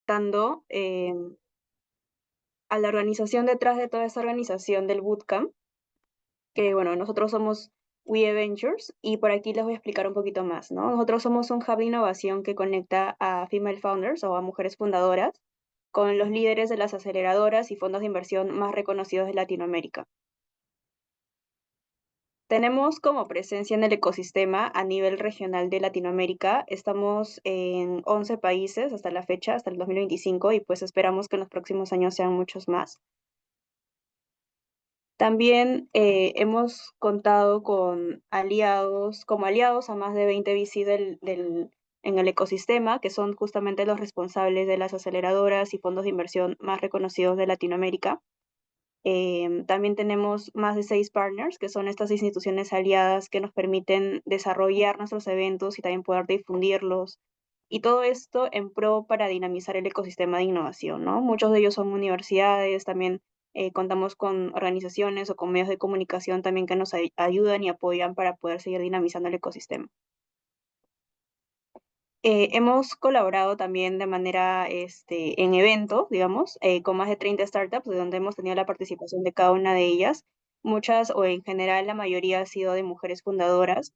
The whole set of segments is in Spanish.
contactando a la organización detrás de toda esta organización del bootcamp, que bueno, nosotros somos We Ventures y por aquí les voy a explicar un poquito más, ¿no? Nosotros somos un hub de innovación que conecta a female founders o a mujeres fundadoras con los líderes de las aceleradoras y fondos de inversión más reconocidos de Latinoamérica. Tenemos como presencia en el ecosistema a nivel regional de Latinoamérica. Estamos en 11 países hasta la fecha, hasta el 2025, y pues esperamos que en los próximos años sean muchos más. También hemos contado con aliados, como aliados a más de 20 VC en el ecosistema, que son justamente los responsables de las aceleradoras y fondos de inversión más reconocidos de Latinoamérica. También tenemos más de 6 partners, que son estas instituciones aliadas que nos permiten desarrollar nuestros eventos y también poder difundirlos. Y todo esto en pro para dinamizar el ecosistema de innovación, ¿no? Muchos de ellos son universidades, también contamos con organizaciones o con medios de comunicación también que nos ayudan y apoyan para poder seguir dinamizando el ecosistema. Hemos colaborado también de manera en eventos, digamos, con más de 30 startups, de donde hemos tenido la participación de cada una de ellas. Muchas, o en general la mayoría, ha sido de mujeres fundadoras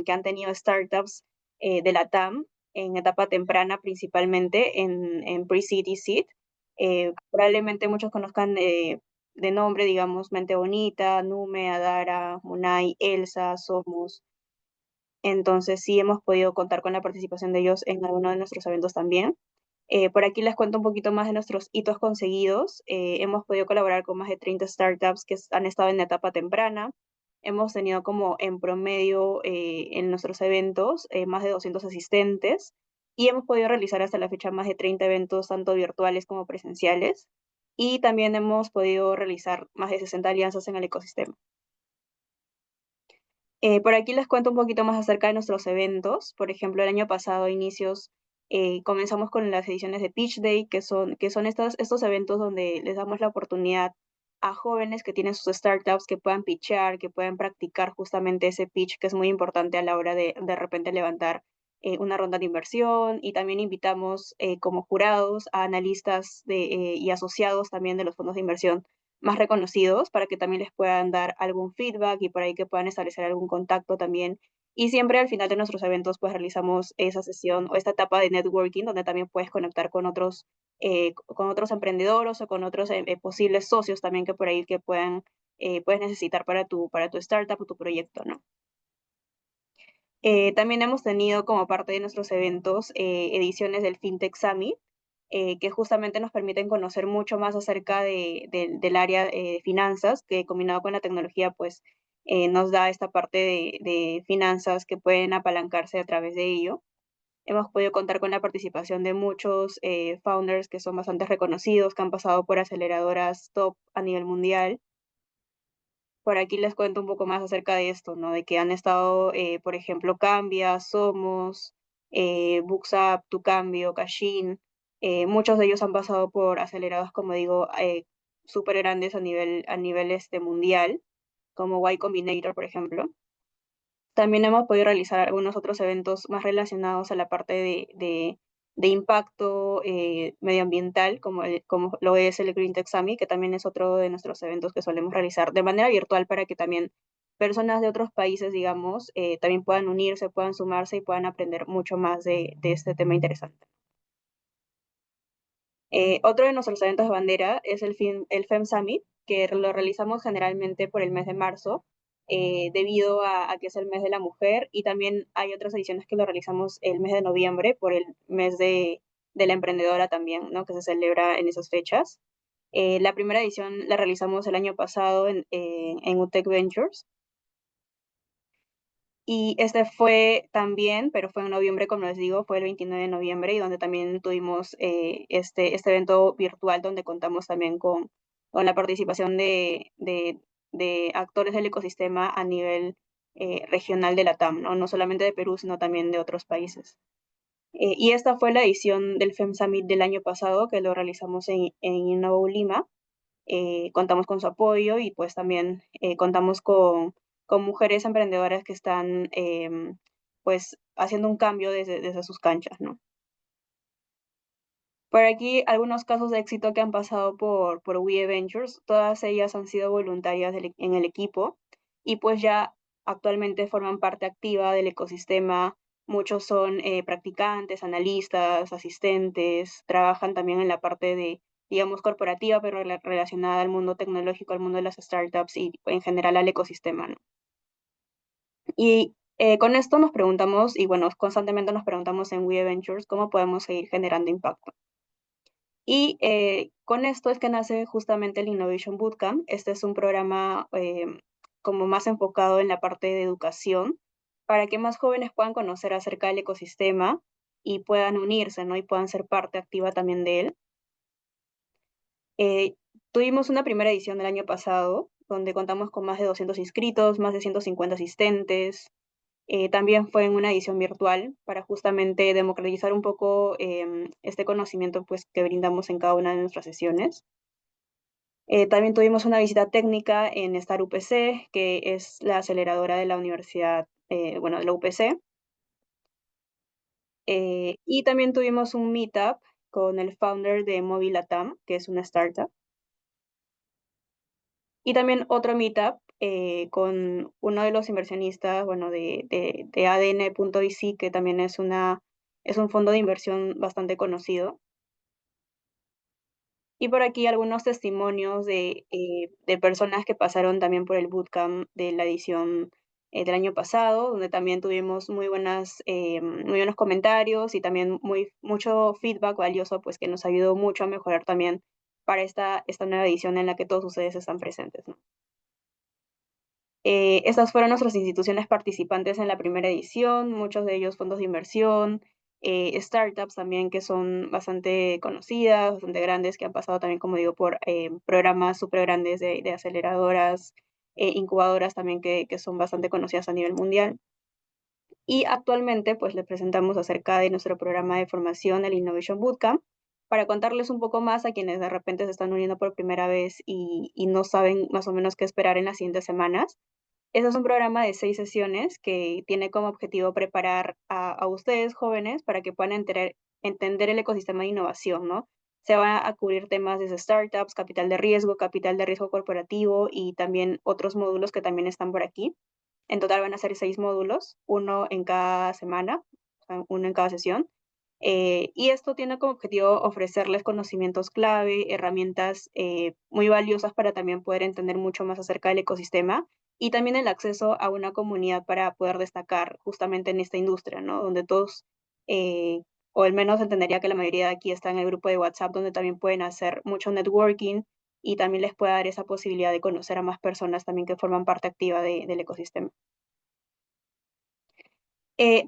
que han tenido startups de la TAM en etapa temprana, principalmente en Pre-Seed y Seed. Probablemente muchos conozcan de nombre, digamos, Mente Bonita, Nume, Adara, Munay, Elsa, Somos. Entonces sí hemos podido contar con la participación de ellos en alguno de nuestros eventos también. Por aquí les cuento un poquito más de nuestros hitos conseguidos. Hemos podido colaborar con más de 30 startups que han estado en la etapa temprana. Hemos tenido como en promedio en nuestros eventos más de 200 asistentes y hemos podido realizar hasta la fecha más de 30 eventos, tanto virtuales como presenciales. Y también hemos podido realizar más de 60 alianzas en el ecosistema. Por aquí les cuento un poquito más acerca de nuestros eventos. Por ejemplo, el año pasado, inicios, comenzamos con las ediciones de Pitch Day, que son estos eventos donde les damos la oportunidad a jóvenes que tienen sus startups que puedan pitchar, que puedan practicar justamente ese pitch, que es muy importante a la hora de repente levantar una ronda de inversión. Y también invitamos como jurados a analistas y asociados también de los fondos de inversión más reconocidos para que también les puedan dar algún feedback y por ahí que puedan establecer algún contacto también. Y siempre al final de nuestros eventos pues realizamos esa sesión o esta etapa de networking donde también puedes conectar con otros emprendedores o con otros posibles socios también que por ahí que puedes necesitar para tu startup o tu proyecto, ¿no? También hemos tenido como parte de nuestros eventos ediciones del FinTech Summit, que justamente nos permiten conocer mucho más acerca del área de finanzas, que combinado con la tecnología, pues nos da esta parte de finanzas que pueden apalancarse a través de ello. Hemos podido contar con la participación de muchos founders que son bastante reconocidos, que han pasado por aceleradoras top a nivel mundial. Por aquí les cuento un poco más acerca de esto, ¿no? De que han estado, por ejemplo, Cambia, Somos, Booksup, Tu Cambio, Cashin. Muchos de ellos han pasado por acelerados, como digo, súper grandes a nivel mundial, como Y Combinator, por ejemplo. También hemos podido realizar algunos otros eventos más relacionados a la parte de impacto medioambiental, como lo es el Green Tech Summit, que también es otro de nuestros eventos que solemos realizar de manera virtual para que también personas de otros países, digamos, también puedan unirse, puedan sumarse y puedan aprender mucho más de este tema interesante. Otro de nuestros eventos de bandera es el FEM Summit, que lo realizamos generalmente por el mes de marzo, debido a que es el mes de la mujer, y también hay otras ediciones que lo realizamos el mes de noviembre por el mes de la emprendedora también, ¿no? Que se celebra en esas fechas. La primera edición la realizamos el año pasado en UTEC Ventures. Y este fue también, pero fue en noviembre, como les digo, fue el 29 de noviembre y donde también tuvimos este evento virtual donde contamos también con la participación de actores del ecosistema a nivel regional de la TAM, ¿no? No solamente de Perú, sino también de otros países. Y esta fue la edición del FEM Summit del año pasado, que lo realizamos en Innovo Lima. Contamos con su apoyo y pues también contamos con mujeres emprendedoras que están pues haciendo un cambio desde sus canchas, ¿no? Por aquí, algunos casos de éxito que han pasado por WE Ventures, todas ellas han sido voluntarias en el equipo y pues ya actualmente forman parte activa del ecosistema. Muchos son practicantes, analistas, asistentes, trabajan también en la parte de, digamos, corporativa, pero relacionada al mundo tecnológico, al mundo de las startups y en general al ecosistema, ¿no? Y con esto nos preguntamos, y bueno, constantemente nos preguntamos en WE Ventures cómo podemos seguir generando impacto. Y con esto es que nace justamente el Innovation Bootcamp. Este es un programa como más enfocado en la parte de educación para que más jóvenes puedan conocer acerca del ecosistema y puedan unirse, ¿no? Y puedan ser parte activa también de él. Eh, Tuvimos una primera edición el año pasado, donde contamos con más de 200 inscritos, más de 150 asistentes. También fue en una edición virtual para justamente democratizar un poco este conocimiento pues, que brindamos en cada una de nuestras sesiones. También tuvimos una visita técnica en Star UPC, que es la aceleradora de la universidad, bueno, de la UPC. Y también tuvimos un meetup con el founder de Mobile Latam, que es una startup. Y también otro meetup con uno de los inversionistas, bueno, de ADN.VC, que también es un fondo de inversión bastante conocido. Y por aquí algunos testimonios de personas que pasaron también por el bootcamp de la edición del año pasado, donde también tuvimos muy buenos comentarios y también mucho feedback valioso, pues que nos ayudó mucho a mejorar también para esta nueva edición en la que todos ustedes están presentes, ¿no? Estas fueron nuestras instituciones participantes en la primera edición, muchos de ellos fondos de inversión, startups también que son bastante conocidas, bastante grandes, que han pasado también, como digo, por programas súper grandes de aceleradoras, incubadoras también que son bastante conocidas a nivel mundial. Y actualmente, pues les presentamos acerca de nuestro programa de formación, el Innovation Bootcamp, para contarles un poco más a quienes de repente se están uniendo por primera vez y no saben más o menos qué esperar en las siguientes semanas. Este es un programa de 6 sesiones que tiene como objetivo preparar a ustedes jóvenes para que puedan entender el ecosistema de innovación, ¿no? Se van a cubrir temas desde startups, capital de riesgo corporativo y también otros módulos que también están por aquí. En total van a ser 6 módulos, uno en cada semana, o sea, uno en cada sesión. Y esto tiene como objetivo ofrecerles conocimientos clave, herramientas muy valiosas para también poder entender mucho más acerca del ecosistema y también el acceso a una comunidad para poder destacar justamente en esta industria, ¿no? Donde todos, eh, o al menos entendería que la mayoría de aquí está en el grupo de WhatsApp, donde también pueden hacer mucho networking y también les puede dar esa posibilidad de conocer a más personas también que forman parte activa del ecosistema.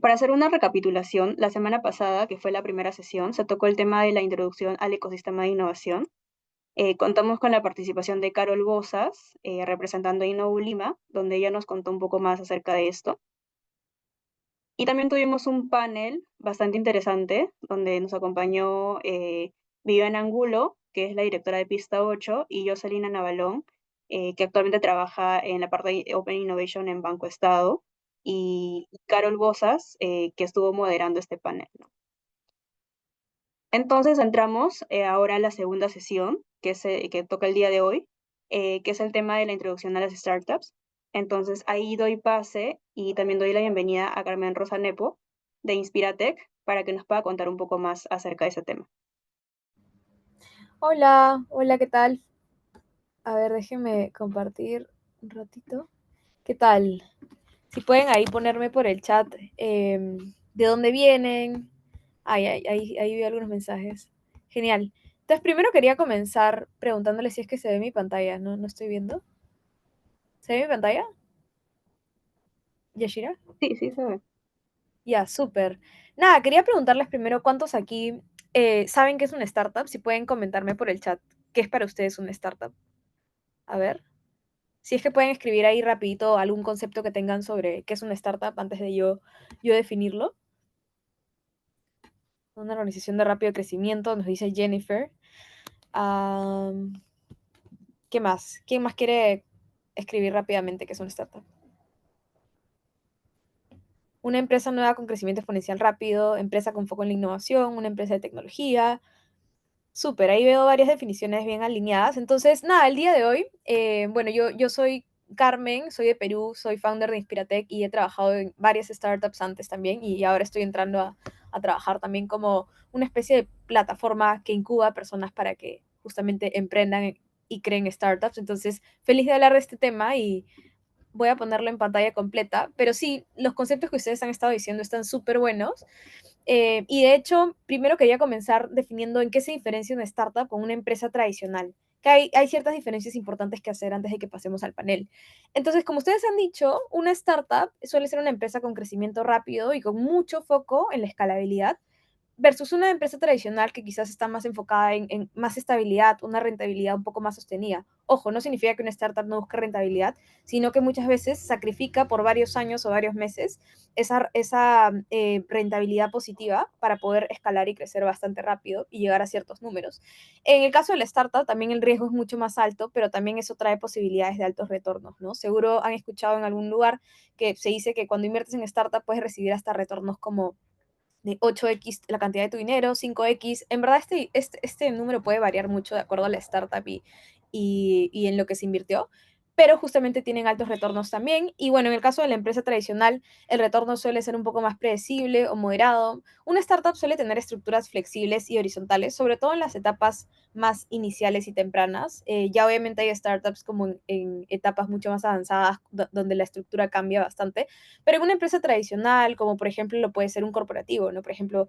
Para hacer una recapitulación, la semana pasada, que fue la primera sesión, se tocó el tema de la introducción al ecosistema de innovación. Contamos con la participación de Carol Bozas, representando a Innovu Lima, donde ella nos contó un poco más acerca de esto. Y también tuvimos un panel bastante interesante, donde nos acompañó Viviana Angulo, que es la directora de Pista 8, y Jocelyn Navalón, que actualmente trabaja en la parte de Open Innovation en Banco Estado, y Carol Bozas, que estuvo moderando este panel, ¿no? Entonces entramos ahora a la segunda sesión, que toca el día de hoy, que es el tema de la introducción a las startups. Entonces ahí doy pase y también doy la bienvenida a Carmen Rosa Nepo de Inspiratec para que nos pueda contar un poco más acerca de ese tema. Hola, hola, ¿qué tal? A ver, déjenme compartir un ratito. ¿Qué tal? Si pueden ahí ponerme por el chat de dónde vienen. Ahí vi algunos mensajes. Genial. Entonces, primero quería comenzar preguntándole si es que se ve mi pantalla. No, no estoy viendo. ¿Se ve mi pantalla? ¿Yashira? Sí, sí, se ve. Ya, súper. Nada, quería preguntarles primero cuántos aquí saben qué es una startup. Si pueden comentarme por el chat qué es para ustedes una startup. A ver. Si es que pueden escribir ahí rapidito algún concepto que tengan sobre qué es una startup antes de yo definirlo. Una organización de rápido crecimiento, nos dice Jennifer. Um, ¿Qué más? ¿Quién más quiere escribir rápidamente qué es una startup? Una empresa nueva con crecimiento exponencial rápido, empresa con foco en la innovación, una empresa de tecnología, Súper, ahí veo varias definiciones bien alineadas. Entonces, nada, el día de hoy, bueno, yo soy Carmen, soy de Perú, soy founder de Inspiratech y he trabajado en varias startups antes también y ahora estoy entrando a trabajar también como una especie de plataforma que incuba a personas para que justamente emprendan y creen startups. Entonces, feliz de hablar de este tema y voy a ponerlo en pantalla completa. Pero sí, los conceptos que ustedes han estado diciendo están súper buenos. Y de hecho, primero quería comenzar definiendo en qué se diferencia una startup con una empresa tradicional. Que hay ciertas diferencias importantes que hacer antes de que pasemos al panel. Entonces, como ustedes han dicho, una startup suele ser una empresa con crecimiento rápido y con mucho foco en la escalabilidad, versus una empresa tradicional que quizás está más enfocada en más estabilidad, una rentabilidad un poco más sostenida. Ojo, no significa que una startup no busque rentabilidad, sino que muchas veces sacrifica por varios años o varios meses esa rentabilidad positiva para poder escalar y crecer bastante rápido y llegar a ciertos números. En el caso de la startup, también el riesgo es mucho más alto, pero también eso trae posibilidades de altos retornos, ¿no? Seguro han escuchado en algún lugar que se dice que cuando inviertes en startup puedes recibir hasta retornos como de 8x la cantidad de tu dinero, 5x. En verdad, este número puede variar mucho de acuerdo a la startup y en lo que se invirtió, pero justamente tienen altos retornos también. Y bueno, en el caso de la empresa tradicional, el retorno suele ser un poco más predecible o moderado. Una startup suele tener estructuras flexibles y horizontales, sobre todo en las etapas más iniciales y tempranas. Ya obviamente hay startups como en etapas mucho más avanzadas, donde la estructura cambia bastante, pero en una empresa tradicional, como por ejemplo lo puede ser un corporativo, ¿no? Por ejemplo,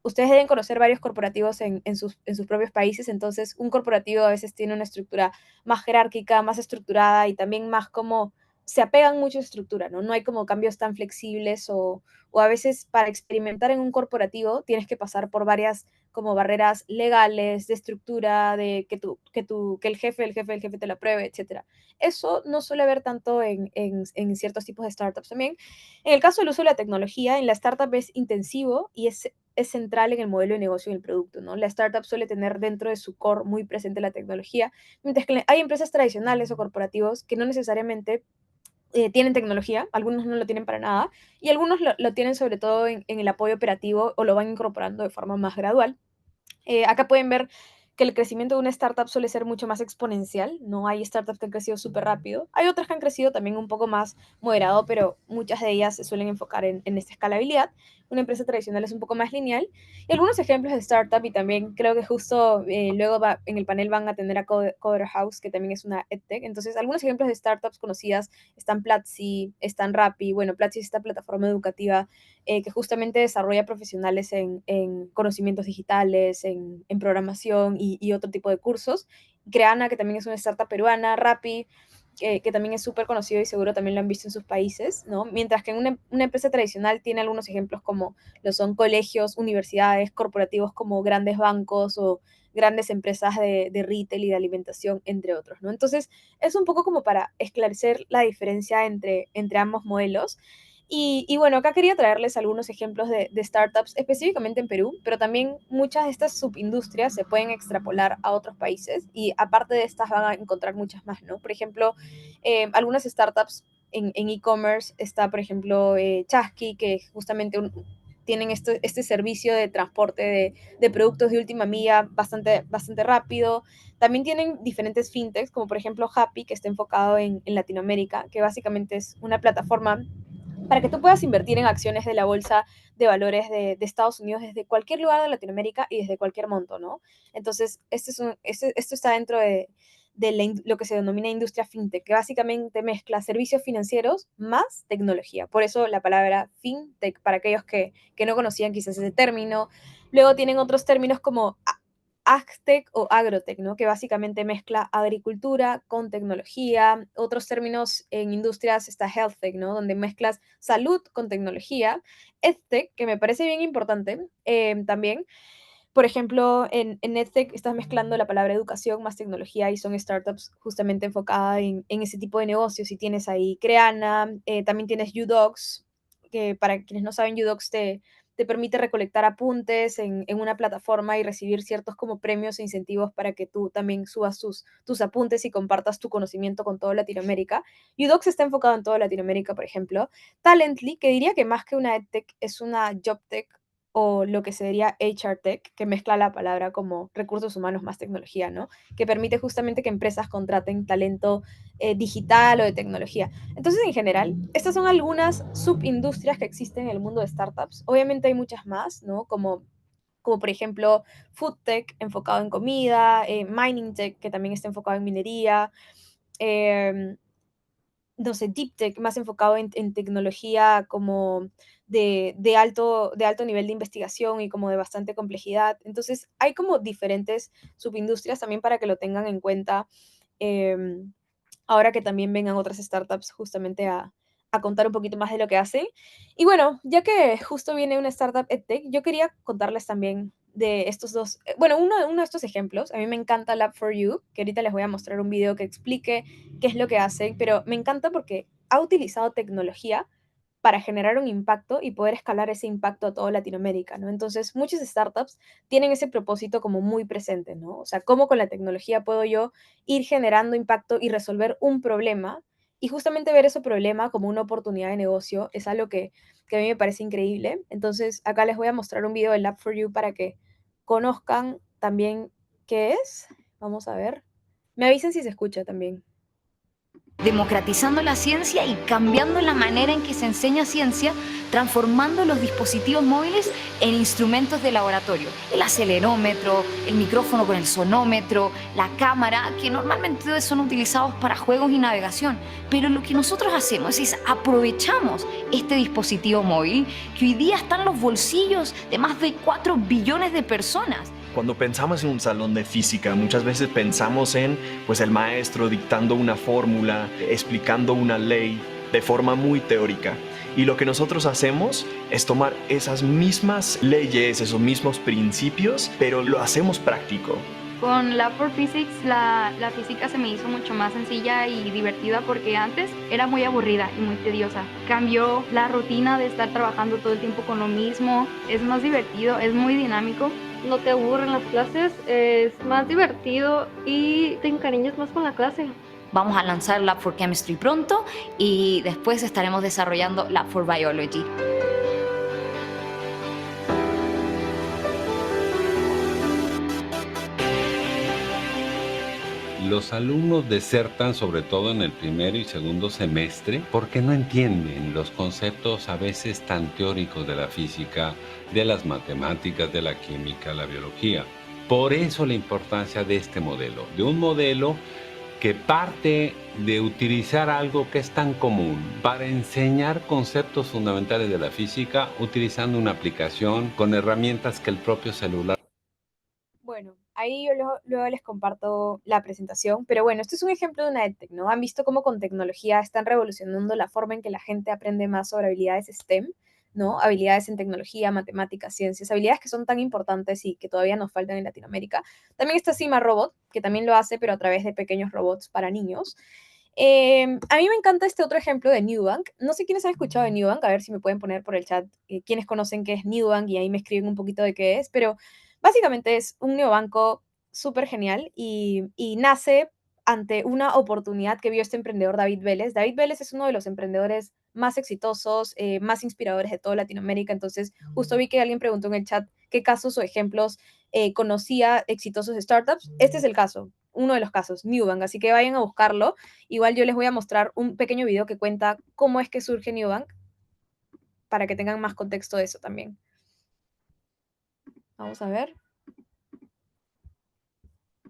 ustedes deben conocer varios corporativos en sus propios países, entonces un corporativo a veces tiene una estructura más jerárquica, más estructurada y también más como se apegan mucho a estructura, ¿no? No hay como cambios tan flexibles o a veces para experimentar en un corporativo tienes que pasar por varias como barreras legales, de estructura, de que el jefe te lo apruebe, etcétera. Eso no suele haber tanto en ciertos tipos de startups también. En el caso del uso de la tecnología, en la startup es intensivo y es central en el modelo de negocio del producto, ¿no? La startup suele tener dentro de su core muy presente la tecnología, mientras que hay empresas tradicionales o corporativos que no necesariamente tienen tecnología, algunos no lo tienen para nada, y algunos lo tienen sobre todo en el apoyo operativo o lo van incorporando de forma más gradual. Acá pueden ver que el crecimiento de una startup suele ser mucho más exponencial, no hay startups que han crecido súper rápido, hay otras que han crecido también un poco más moderado, pero muchas de ellas se suelen enfocar en esta escalabilidad. Una empresa tradicional es un poco más lineal. Y algunos ejemplos de startup, y también creo que justo luego en el panel van a tener a Coder House, que también es una EdTech. Entonces, algunos ejemplos de startups conocidas están Platzi, están Rappi. Bueno, Platzi es esta plataforma educativa que justamente desarrolla profesionales en conocimientos digitales, en programación y otro tipo de cursos. Creana, que también es una startup peruana, Rappi, que también es súper conocido y seguro también lo han visto en sus países, ¿no? Mientras que en una empresa tradicional tiene algunos ejemplos como lo son colegios, universidades, corporativos como grandes bancos o grandes empresas de retail y de alimentación, entre otros, ¿no? Entonces, es un poco como para esclarecer la diferencia entre ambos modelos. Y bueno, acá quería traerles algunos ejemplos de startups, específicamente en Perú, pero también muchas de estas subindustrias se pueden extrapolar a otros países y aparte de estas van a encontrar muchas más, ¿no? Por ejemplo, algunas startups en e-commerce está, por ejemplo, Chasqui, que justamente tienen este servicio de transporte de productos de última milla bastante rápido. También tienen diferentes fintechs, como por ejemplo Happy, que está enfocado en Latinoamérica, que básicamente es una plataforma para que tú puedas invertir en acciones de la bolsa de valores de Estados Unidos desde cualquier lugar de Latinoamérica y desde cualquier monto, ¿no? Entonces, esto está dentro de lo que se denomina industria fintech, que básicamente mezcla servicios financieros más tecnología. Por eso la palabra fintech, para aquellos que no conocían quizás ese término. Luego tienen otros términos como agtech o agrotech, ¿no? Que básicamente mezcla agricultura con tecnología. Otros términos en industrias está healthtech, ¿no? Donde mezclas salud con tecnología. Edtech, que me parece bien importante también. Por ejemplo, en EdTech estás mezclando la palabra educación más tecnología y son startups justamente enfocadas en ese tipo de negocios. Y tienes ahí Creana, también tienes UDocs, que para quienes no saben, UDocs te permite recolectar apuntes en una plataforma y recibir ciertos como premios e incentivos para que tú también subas tus apuntes y compartas tu conocimiento con toda Latinoamérica. UDocs está enfocado en toda Latinoamérica, por ejemplo. Talently, que diría que más que una EdTech es una JobTech o lo que sería HR Tech, que mezcla la palabra como recursos humanos más tecnología, ¿no? Que permite justamente que empresas contraten talento digital o de tecnología. Entonces, en general, estas son algunas subindustrias que existen en el mundo de startups. Obviamente hay muchas más, ¿no? Como por ejemplo Food Tech, enfocado en comida, Mining Tech, que también está enfocado en minería, eh, no sé, Deep Tech, más enfocado en tecnología como de alto nivel de investigación y como de bastante complejidad. Entonces, hay como diferentes subindustrias también para que lo tengan en cuenta, em, ahora que también vengan otras startups justamente a contar un poquito más de lo que hacen. Y bueno, ya que justo viene una startup EdTech, yo quería contarles también de estos dos, bueno, uno de estos ejemplos. A mí me encanta Lab4U, que ahorita les voy a mostrar un video que explique qué es lo que hacen, pero me encanta porque ha utilizado tecnología para generar un impacto y poder escalar ese impacto a toda Latinoamérica, ¿no? Entonces, muchas startups tienen ese propósito como muy presente, ¿no? O sea, cómo con la tecnología puedo yo ir generando impacto y resolver un problema, y justamente ver ese problema como una oportunidad de negocio es algo que a mí me parece increíble. Entonces, acá les voy a mostrar un video de Lab4U para que conozcan también qué es. Vamos a ver. Me avisen si se escucha también. Democratizando la ciencia y cambiando la manera en que se enseña ciencia, transformando los dispositivos móviles en instrumentos de laboratorio. El acelerómetro, el micrófono con el sonómetro, la cámara, que normalmente son utilizados para juegos y navegación. Pero lo que nosotros hacemos es aprovechamos este dispositivo móvil que hoy día está en los bolsillos de más de 4 billones de personas. Cuando pensamos en un salón de física, muchas veces pensamos en pues, el maestro dictando una fórmula, explicando una ley de forma muy teórica. Y lo que nosotros hacemos es tomar esas mismas leyes, esos mismos principios, pero lo hacemos práctico. Con Lab4Physics la física se me hizo mucho más sencilla y divertida porque antes era muy aburrida y muy tediosa. Cambió la rutina de estar trabajando todo el tiempo con lo mismo, es más divertido, es muy dinámico. No te aburren las clases, es más divertido y te encariñas más con la clase. Vamos a lanzar Lab4Chemistry pronto y después estaremos desarrollando Lab4Biology. Los alumnos desertan sobre todo en el primer y segundo semestre porque no entienden los conceptos a veces tan teóricos de la física, de las matemáticas, de la química, la biología. Por eso la importancia de este modelo, de un modelo que parte de utilizar algo que es tan común para enseñar conceptos fundamentales de la física utilizando una aplicación con herramientas que el propio celular. Bueno, ahí yo luego les comparto la presentación, pero bueno, esto es un ejemplo de una EdTech, ¿no? Han visto cómo con tecnología están revolucionando la forma en que la gente aprende más sobre habilidades STEM, ¿no? Habilidades en tecnología, matemáticas, ciencias, habilidades que son tan importantes y que todavía nos faltan en Latinoamérica. También está Cima Robot, que también lo hace, pero a través de pequeños robots para niños. A mí me encanta este otro ejemplo de Newbank. No sé quiénes han escuchado de Newbank, a ver si me pueden poner por el chat quiénes conocen qué es Newbank y ahí me escriben un poquito de qué es, pero básicamente es un neobanco súper genial y nace ante una oportunidad que vio este emprendedor David Vélez. David Vélez es uno de los emprendedores más exitosos, más inspiradores de toda Latinoamérica. Entonces, justo vi que alguien preguntó en el chat qué casos o ejemplos conocía exitosos de startups. Este es el caso, uno de los casos, Newbank. Así que vayan a buscarlo. Igual yo les voy a mostrar un pequeño video que cuenta cómo es que surge Newbank para que tengan más contexto de eso también. Vamos a ver.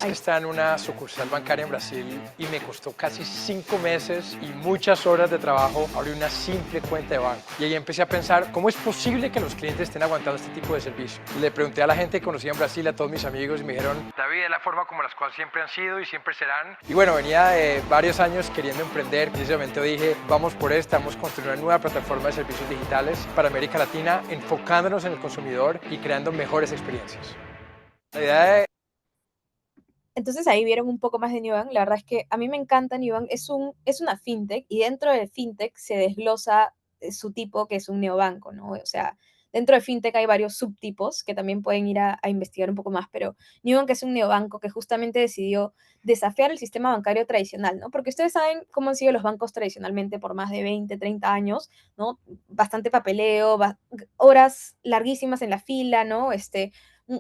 Está en una sucursal bancaria en Brasil y me costó casi 5 meses y muchas horas de trabajo abrir una simple cuenta de banco. Y ahí empecé a pensar, ¿cómo es posible que los clientes estén aguantando este tipo de servicio? Le pregunté a la gente que conocía en Brasil, a todos mis amigos, y me dijeron, David, es la forma como las cosas siempre han sido y siempre serán. Y bueno, venía de varios años queriendo emprender. En ese momento dije, vamos por esta, vamos a construir una nueva plataforma de servicios digitales para América Latina, enfocándonos en el consumidor y creando mejores experiencias. La idea de Entonces ahí vieron un poco más de Nubank. La verdad es que a mí me encanta Nubank. Es una fintech y dentro de fintech se desglosa su tipo que es un neobanco, ¿no? O sea, Dentro de fintech hay varios subtipos que también pueden ir a investigar un poco más, pero Nubank es un neobanco que justamente decidió desafiar el sistema bancario tradicional, ¿no? Porque ustedes saben cómo han sido los bancos tradicionalmente por más de 20, 30 años, ¿no? Bastante papeleo, horas larguísimas en la fila, ¿no?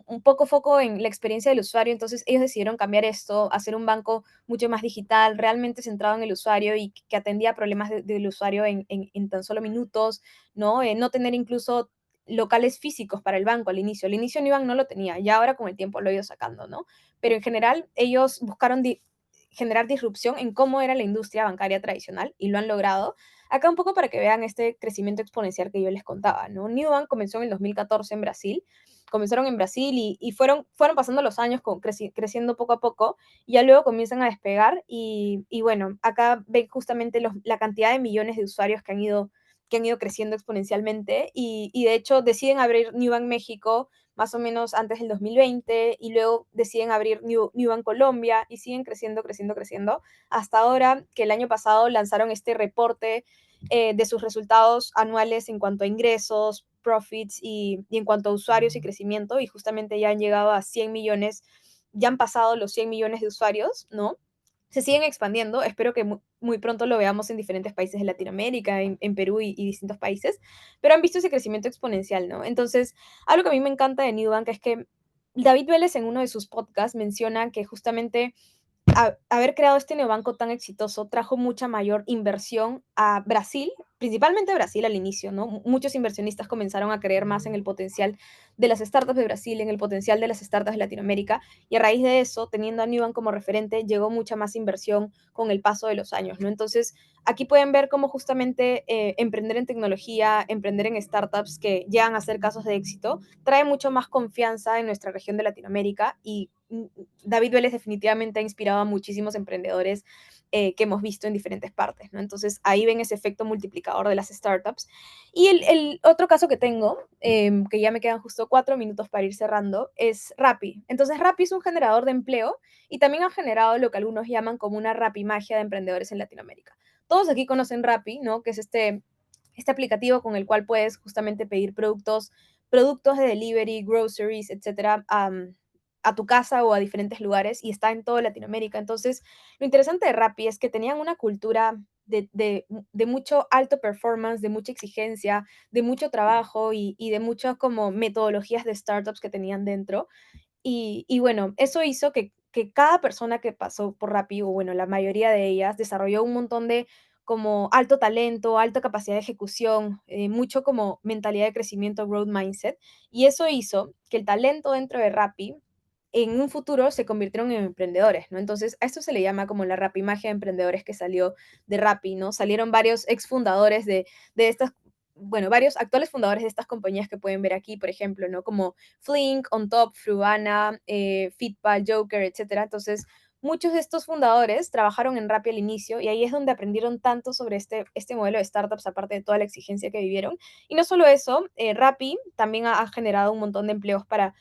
Un poco foco en la experiencia del usuario, entonces ellos decidieron cambiar esto, hacer un banco mucho más digital, realmente centrado en el usuario y que atendía problemas del usuario en tan solo minutos, ¿no? No tener incluso locales físicos para el banco al inicio. Al inicio Nubank no lo tenía, ya ahora con el tiempo lo he ido sacando, ¿no? Pero en general ellos buscaron generar disrupción en cómo era la industria bancaria tradicional y lo han logrado. Acá un poco para que vean este crecimiento exponencial que yo les contaba, ¿no? Nubank comenzó en el 2014 en Brasil, comenzaron en Brasil y fueron pasando los años creciendo poco a poco y ya luego comienzan a despegar y bueno, acá ven justamente la cantidad de millones de usuarios que han ido creciendo exponencialmente y de hecho deciden abrir Nubank México más o menos antes del 2020 y luego deciden abrir Nubank Colombia y siguen creciendo, creciendo, creciendo hasta ahora que el año pasado lanzaron este reporte de sus resultados anuales en cuanto a ingresos, profits y en cuanto a usuarios y crecimiento y justamente ya han llegado a 100 millones, ya han pasado los 100 millones de usuarios, ¿no? Se siguen expandiendo, espero que muy pronto lo veamos en diferentes países de Latinoamérica, en Perú y distintos países, pero han visto ese crecimiento exponencial, ¿no? Entonces, algo que a mí me encanta de Nubank es que David Vélez en uno de sus podcasts menciona que justamente haber creado este neobanco tan exitoso trajo mucha mayor inversión a Brasil, principalmente a Brasil al inicio, ¿no? Muchos inversionistas comenzaron a creer más en el potencial de las startups de Brasil, en el potencial de las startups de Latinoamérica, y a raíz de eso, teniendo a Nubank como referente, llegó mucha más inversión con el paso de los años, ¿no? Entonces, aquí pueden ver cómo justamente emprender en tecnología, emprender en startups que llegan a ser casos de éxito, trae mucho más confianza en nuestra región de Latinoamérica y David Vélez definitivamente ha inspirado a muchísimos emprendedores que hemos visto en diferentes partes, ¿no? Entonces ahí ven ese efecto multiplicador de las startups. Y el otro caso que tengo, que ya me quedan justo 4 minutos para ir cerrando, es Rappi. Entonces Rappi es un generador de empleo y también ha generado lo que algunos llaman como una Rappi magia de emprendedores en Latinoamérica. Todos aquí conocen Rappi, ¿no? Que es este aplicativo con el cual puedes justamente pedir productos de delivery, groceries, etcétera, a tu casa o a diferentes lugares y está en toda Latinoamérica. Entonces, lo interesante de Rappi es que tenían una cultura de mucho alto performance, de mucha exigencia, de mucho trabajo y de muchas como metodologías de startups que tenían dentro. Y bueno, eso hizo que cada persona que pasó por Rappi, o bueno, la mayoría de ellas, desarrolló un montón de como alto talento, alta capacidad de ejecución, mucho como mentalidad de crecimiento, growth mindset. Y eso hizo que el talento dentro de Rappi en un futuro se convirtieron en emprendedores, ¿no? Entonces, a esto se le llama como la Rappi magia de emprendedores que salió de Rappi, ¿no? Salieron varios exfundadores de estas, bueno, varios actuales fundadores de estas compañías que pueden ver aquí, por ejemplo, ¿no? Como Flink, OnTop, Frubana, Fitpal, Joker, etcétera. Entonces, muchos de estos fundadores trabajaron en Rappi al inicio y ahí es donde aprendieron tanto sobre este modelo de startups, aparte de toda la exigencia que vivieron. Y no solo eso, Rappi también ha generado un montón de empleos para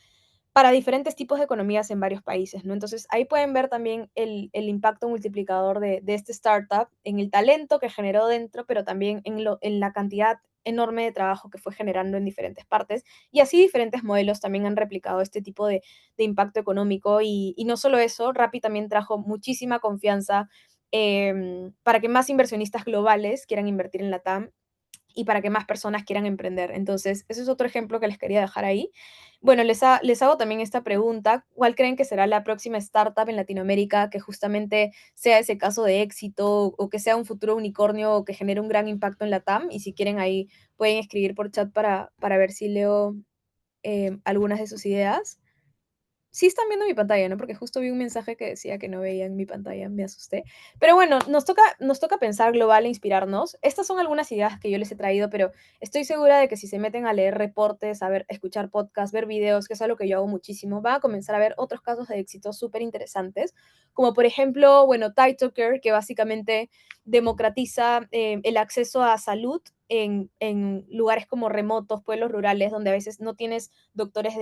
diferentes tipos de economías en varios países, ¿no? Entonces, ahí pueden ver también el impacto multiplicador de este startup en el talento que generó dentro, pero también en la cantidad enorme de trabajo que fue generando en diferentes partes. Y así diferentes modelos también han replicado este tipo de impacto económico. Y no solo eso, Rappi también trajo muchísima confianza para que más inversionistas globales quieran invertir en la TAM y para que más personas quieran emprender. Entonces, ese es otro ejemplo que les quería dejar ahí. Bueno, les hago también esta pregunta. ¿Cuál creen que será la próxima startup en Latinoamérica que justamente sea ese caso de éxito o que sea un futuro unicornio o que genere un gran impacto en la TAM? Y si quieren ahí pueden escribir por chat para ver si leo algunas de sus ideas. Sí están viendo mi pantalla, ¿no? Porque justo vi un mensaje que decía que no veían mi pantalla, me asusté. Pero bueno, nos toca pensar global e inspirarnos. Estas son algunas ideas que yo les he traído, pero estoy segura de que si se meten a leer reportes, a ver, escuchar podcasts, ver videos, que es algo que yo hago muchísimo, van a comenzar a ver otros casos de éxito súper interesantes, como por ejemplo, bueno, TytoCare, que básicamente democratiza el acceso a salud en lugares como remotos, pueblos rurales, donde a veces no tienes doctores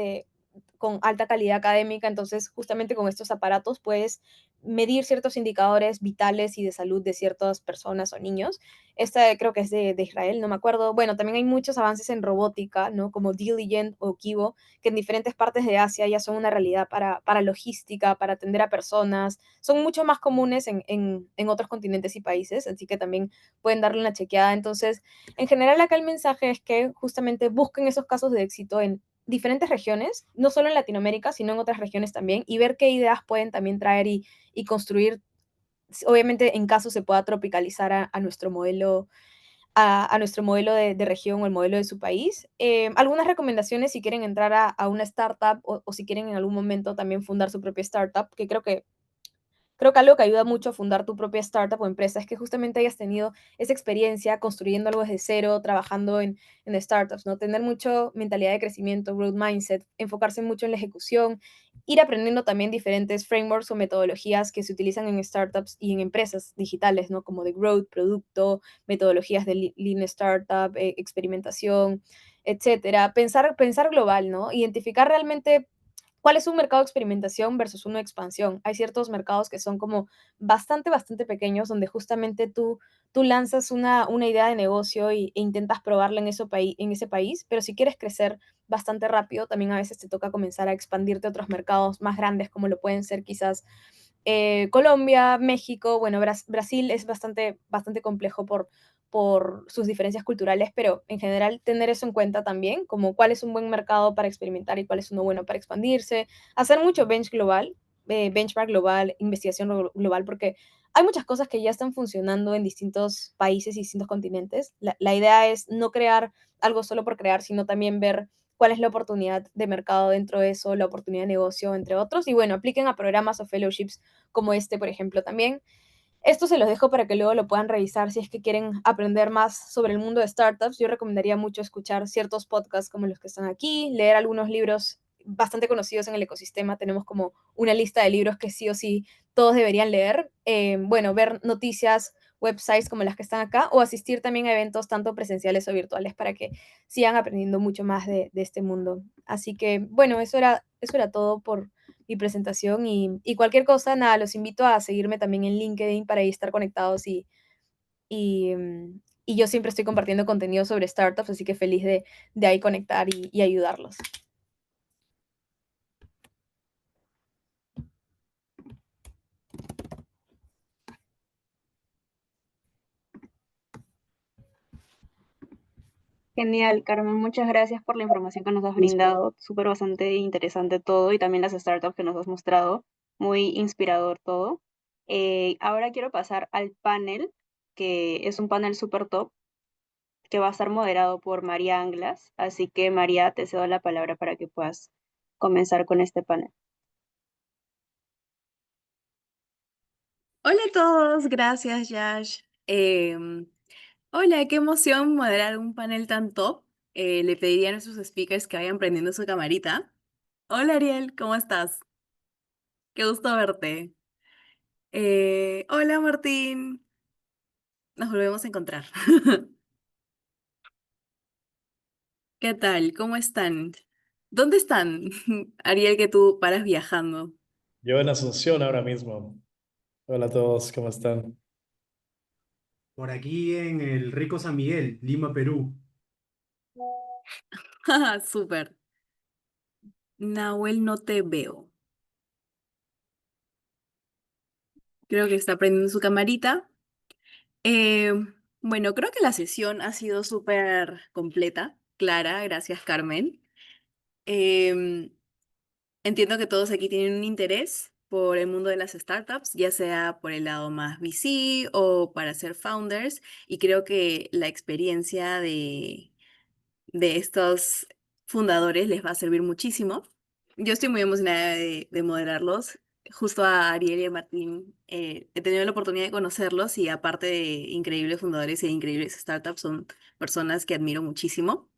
con alta calidad académica, entonces justamente con estos aparatos puedes medir ciertos indicadores vitales y de salud de ciertas personas o niños. Esta creo que es de Israel, no me acuerdo. Bueno, también hay muchos avances en robótica, ¿no? Como Diligent o Kibo, que en diferentes partes de Asia ya son una realidad para logística, para atender a personas. Son mucho más comunes en otros continentes y países, así que también pueden darle una chequeada. Entonces, en general acá el mensaje es que justamente busquen esos casos de éxito en diferentes regiones, no solo en Latinoamérica, sino en otras regiones también, y ver qué ideas pueden también traer y construir, obviamente en caso se pueda tropicalizar a nuestro modelo a nuestro modelo de región o el modelo de su país. Algunas recomendaciones si quieren entrar a una startup o si quieren en algún momento también fundar su propia startup, que creo que algo que ayuda mucho a fundar tu propia startup o empresa es que justamente hayas tenido esa experiencia construyendo algo desde cero, trabajando en startups, ¿no? Tener mucho mentalidad de crecimiento, growth mindset, enfocarse mucho en la ejecución, ir aprendiendo también diferentes frameworks o metodologías que se utilizan en startups y en empresas digitales, ¿no? Como de growth, producto, metodologías de lean startup, experimentación, etcétera. Pensar global, ¿no? Identificar realmente ¿cuál es un mercado de experimentación versus uno de expansión? Hay ciertos mercados que son como bastante pequeños, donde justamente tú lanzas una idea de negocio e intentas probarla en ese país, pero si quieres crecer bastante rápido, también a veces te toca comenzar a expandirte a otros mercados más grandes, como lo pueden ser quizás Colombia, México, bueno, Brasil es bastante complejo por sus diferencias culturales, pero en general tener eso en cuenta también, como cuál es un buen mercado para experimentar y cuál es uno bueno para expandirse, hacer mucho benchmark global, investigación global, porque hay muchas cosas que ya están funcionando en distintos países y distintos continentes. La idea es no crear algo solo por crear, sino también ver cuál es la oportunidad de mercado dentro de eso, la oportunidad de negocio, entre otros. Y bueno, apliquen a programas o fellowships como este, por ejemplo, también. Esto se los dejo para que luego lo puedan revisar si es que quieren aprender más sobre el mundo de startups. Yo recomendaría mucho escuchar ciertos podcasts como los que están aquí, leer algunos libros bastante conocidos en el ecosistema. Tenemos como una lista de libros que sí o sí todos deberían leer. Bueno, ver noticias, websites como las que están acá o asistir también a eventos tanto presenciales o virtuales para que sigan aprendiendo mucho más de este mundo. Así que, bueno, eso era todo por mi presentación y cualquier cosa, nada, los invito a seguirme también en LinkedIn para ahí estar conectados y yo siempre estoy compartiendo contenido sobre startups, así que feliz de ahí conectar y ayudarlos. Genial, Carmen, muchas gracias por la información que nos has brindado, súper bastante interesante todo y también las startups que nos has mostrado, muy inspirador todo. Ahora quiero pasar al panel, que es un panel súper top, que va a estar moderado por María Anglas, así que María, te cedo la palabra para que puedas comenzar con este panel. Hola a todos, gracias Yash. Hola, qué emoción moderar un panel tan top. Le pediría a nuestros speakers que vayan prendiendo su camarita. Hola Ariel, ¿cómo estás? Qué gusto verte. Hola Martín, nos volvemos a encontrar. ¿Qué tal? ¿Cómo están? ¿Dónde están? Ariel, que tú paras viajando. Yo en Asunción ahora mismo. Hola a todos, ¿cómo están? Por aquí en el Rico San Miguel, Lima, Perú. Súper. Nahuel, no te veo. Creo que está prendiendo su camarita. Eh, bueno, creo que la sesión ha sido súper completa, clara, gracias Carmen. Em, Entiendo que todos aquí tienen un interés por el mundo de las startups, ya sea por el lado más VC o para ser founders, y creo que la experiencia de estos fundadores les va a servir muchísimo. Yo estoy muy emocionada de moderarlos. Justo a Ariel y a Martín he tenido la oportunidad de conocerlos y aparte de increíbles fundadores e increíbles startups, son personas que admiro muchísimo.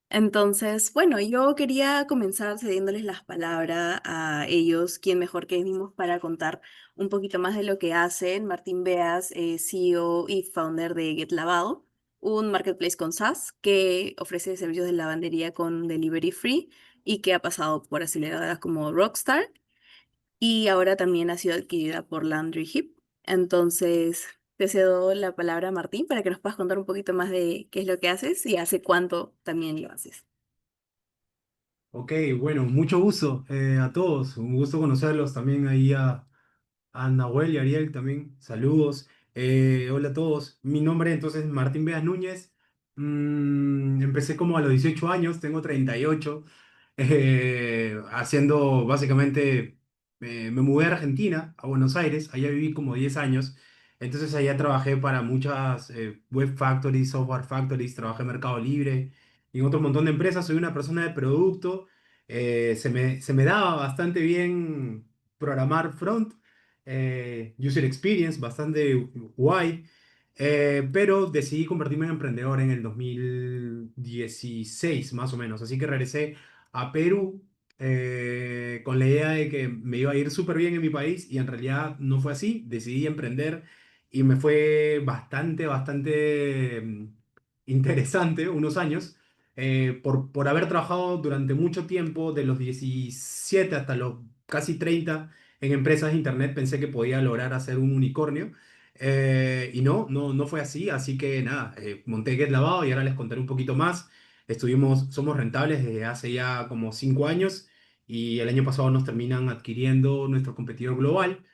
Entonces, bueno, yo quería comenzar cediéndoles las palabras a ellos, quién mejor que ellos para contar un poquito más de lo que hacen. Martín Beas, CEO y founder de Get Lavado, un marketplace con SaaS que ofrece servicios de lavandería con delivery free y que ha pasado por aceleradoras como Rockstar y ahora también ha sido adquirida por Landry Hip. Entonces, te cedo la palabra a Martín para que nos puedas contar un poquito más de qué es lo que haces y hace cuánto también lo haces. Ok, bueno, mucho gusto a todos. Un gusto conocerlos también ahí a Nahuel y Ariel también. Saludos. Hola a todos. Mi nombre entonces es Martín Beas Núñez. Empecé como a los 18 años, tengo 38, haciendo básicamente, me mudé a Argentina, a Buenos Aires, allá viví como 10 años. Entonces allá trabajé para muchas web factories, software factories, trabajé en Mercado Libre y en otro montón de empresas. Soy una persona de producto. Se me daba bastante bien programar front, user experience, bastante guay, pero decidí convertirme en emprendedor en el 2016 más o menos, así que regresé a Perú con la idea de que me iba a ir súper bien en mi país y en realidad no fue así, decidí emprender y me fue bastante interesante unos años. Por haber trabajado durante mucho tiempo, de los 17 hasta los casi 30 en empresas de internet, pensé que podía lograr hacer un unicornio. Y no fue así. Así que nada, monté Get Lavado y ahora les contaré un poquito más. Somos rentables desde hace ya como 5 años y el año pasado nos terminan adquiriendo nuestro competidor global.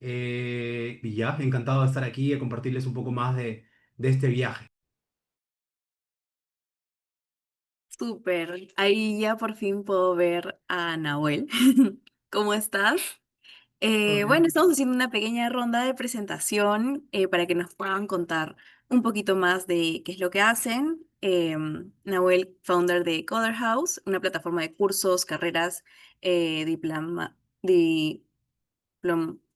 Y ya, encantado de estar aquí y de compartirles un poco más de este viaje. Súper, ahí ya por fin puedo ver a Nahuel. ¿Cómo estás? Bueno, estamos haciendo una pequeña ronda de presentación para que nos puedan contar un poquito más de qué es lo que hacen. Nahuel, founder de Coder House, una plataforma de cursos, carreras, diploma,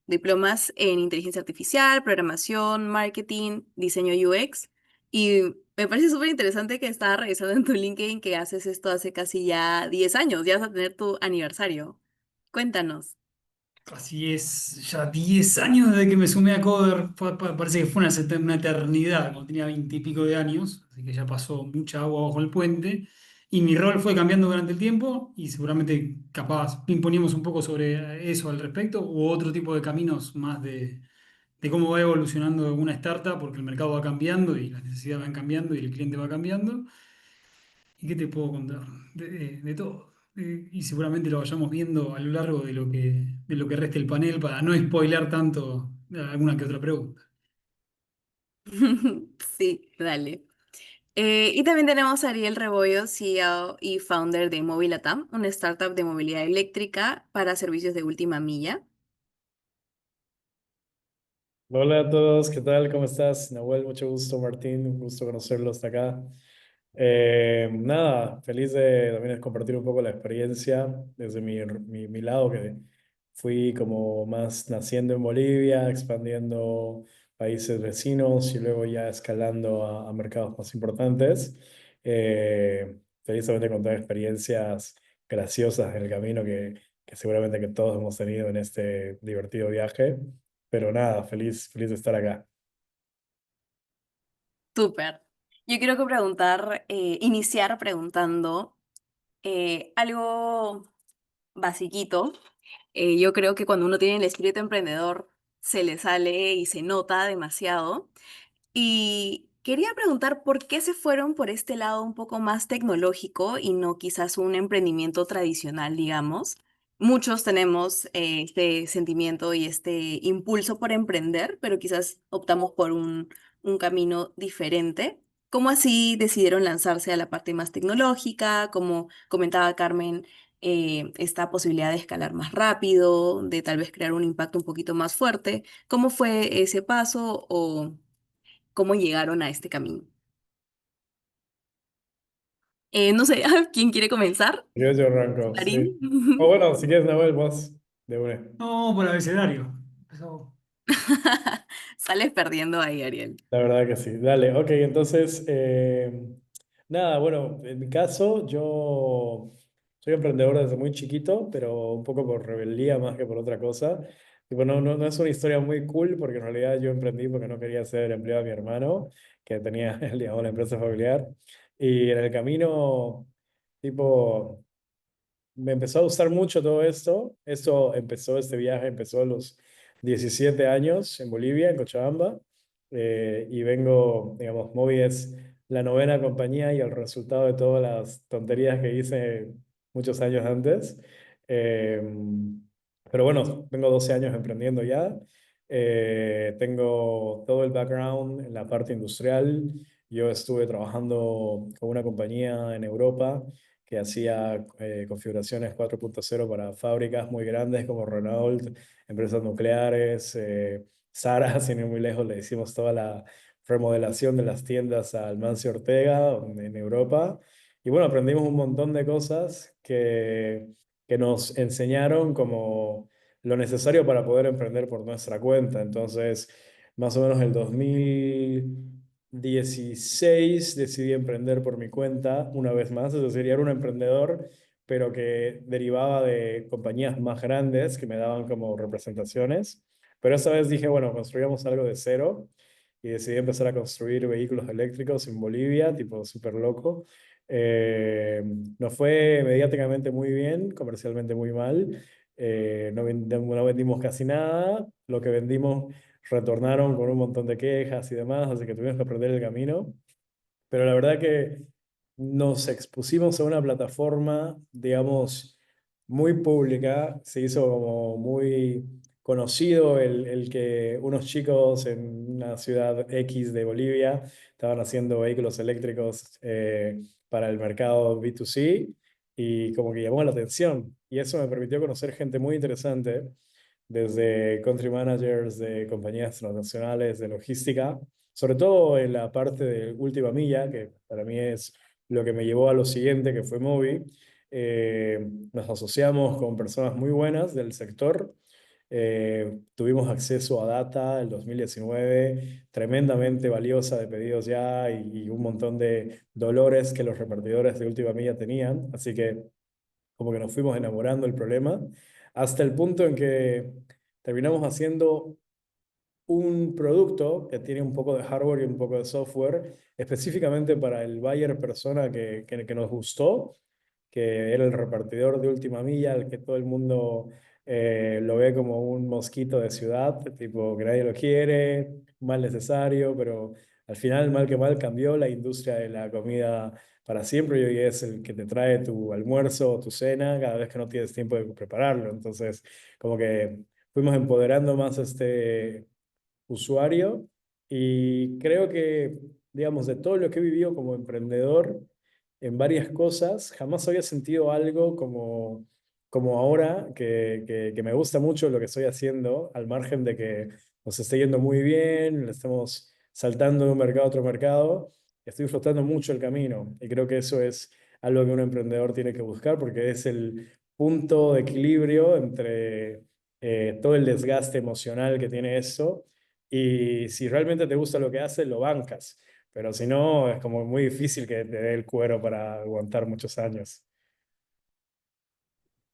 diplomas en inteligencia artificial, programación, marketing, diseño UX. Y me parece súper interesante que estaba revisando en tu LinkedIn que haces esto hace casi ya 10 años, ya vas a tener tu aniversario. Cuéntanos. Así es, ya 10 años desde que me sumé a Coder, parece que fue una eternidad, cuando tenía 20 y pico de años, así que ya pasó mucha agua bajo el puente, y mi rol fue cambiando durante el tiempo, y seguramente capaz imponíamos un poco sobre eso al respecto, u otro tipo de caminos más de cómo va evolucionando una startup, porque el mercado va cambiando, y las necesidades van cambiando, y el cliente va cambiando. ¿Y qué te puedo contar? De todo. Y seguramente lo vayamos viendo a lo largo de lo que reste el panel para no spoilear tanto alguna que otra pregunta. Sí, dale. Y también tenemos a Ariel Rebollo, CEO y founder de Mobilatam, una startup de movilidad eléctrica para servicios de última milla. Hola a todos, ¿qué tal? ¿Cómo estás? Nahuel, mucho gusto, Martín, un gusto conocerlos hasta acá. Nada, feliz de también compartir un poco la experiencia desde mi lado, que fui como más naciendo en Bolivia, expandiendo países vecinos y luego ya escalando a mercados más importantes. Feliz también de contar experiencias graciosas en el camino que seguramente que todos hemos tenido en este divertido viaje. Pero nada, feliz de estar acá. Súper. Yo quiero que preguntar, iniciar preguntando algo basiquito. Yo creo que cuando uno tiene el espíritu emprendedor se le sale y se nota demasiado. Y quería preguntar por qué se fueron por este lado un poco más tecnológico y no quizás un emprendimiento tradicional, digamos. Muchos tenemos este sentimiento y este impulso por emprender, pero quizás optamos por un camino diferente. ¿Cómo así decidieron lanzarse a la parte más tecnológica? Como comentaba Carmen, esta posibilidad de escalar más rápido, de tal vez crear un impacto un poquito más fuerte. ¿Cómo fue ese paso o cómo llegaron a este camino? No sé, ¿quién quiere comenzar? Yo arranco, sí. ¿Marín? O bueno, si quieres, Nahuel, vos, de una. No, por abecedario. Empezó. Sales perdiendo ahí, Ariel. La verdad que sí. Dale, ok, entonces, nada, bueno, en mi caso, yo soy emprendedor desde muy chiquito, pero un poco por rebeldía más que por otra cosa. Tipo, no es una historia muy cool, porque en realidad yo emprendí porque no quería ser empleado de mi hermano, que tenía, digamos, la empresa familiar. Y en el camino, tipo, me empezó a gustar mucho todo esto. Este viaje empezó a los 17 años en Bolivia, en Cochabamba. Y vengo, digamos, Movi es la novena compañía y el resultado de todas las tonterías que hice muchos años antes. Eh, pero bueno, tengo 12 años emprendiendo ya. Tengo todo el background en la parte industrial. Yo estuve trabajando con una compañía en Europa que hacía configuraciones 4.0 para fábricas muy grandes como Renault, empresas nucleares, Zara, sin ir muy lejos, le hicimos toda la remodelación de las tiendas al Mancio Ortega en Europa. Y bueno, aprendimos un montón de cosas que nos enseñaron como lo necesario para poder emprender por nuestra cuenta. Entonces, más o menos el 2016 decidí emprender por mi cuenta una vez más, es decir, era un emprendedor, pero que derivaba de compañías más grandes que me daban como representaciones. Pero esta vez dije, bueno, construyamos algo de cero y decidí empezar a construir vehículos eléctricos en Bolivia, tipo súper loco. Eh, Nos fue mediáticamente muy bien, comercialmente muy mal. No vendimos casi nada. Lo que vendimos retornaron con un montón de quejas y demás, así que tuvimos que aprender el camino. Pero la verdad que nos expusimos a una plataforma, digamos, muy pública. Se hizo como muy conocido el que unos chicos en una ciudad X de Bolivia estaban haciendo vehículos eléctricos para el mercado B2C y como que llamó la atención. Y eso me permitió conocer gente muy interesante, desde country managers de compañías transnacionales de logística, sobre todo en la parte de última milla, que para mí es lo que me llevó a lo siguiente, que fue Movi. Nos asociamos con personas muy buenas del sector. Tuvimos acceso a data el 2019 tremendamente valiosa de pedidos ya y un montón de dolores que los repartidores de última milla tenían. Así que como que nos fuimos enamorando del problema, hasta el punto en que terminamos haciendo un producto que tiene un poco de hardware y un poco de software, específicamente para el buyer persona que nos gustó, que era el repartidor de última milla, al que todo el mundo lo ve como un mosquito de ciudad, tipo que nadie lo quiere, mal necesario, pero al final, mal que mal, cambió la industria de la comida para siempre y hoy es el que te trae tu almuerzo o tu cena cada vez que no tienes tiempo de prepararlo. Entonces, como que fuimos empoderando más este usuario y creo que, digamos, de todo lo que he vivido como emprendedor en varias cosas, jamás había sentido algo como ahora, que me gusta mucho lo que estoy haciendo, al margen de que nos esté yendo muy bien, le estamos saltando de un mercado a otro mercado, estoy disfrutando mucho el camino y creo que eso es algo que un emprendedor tiene que buscar porque es el punto de equilibrio entre todo el desgaste emocional que tiene eso y si realmente te gusta lo que haces, lo bancas. Pero si no, es como muy difícil que te dé el cuero para aguantar muchos años.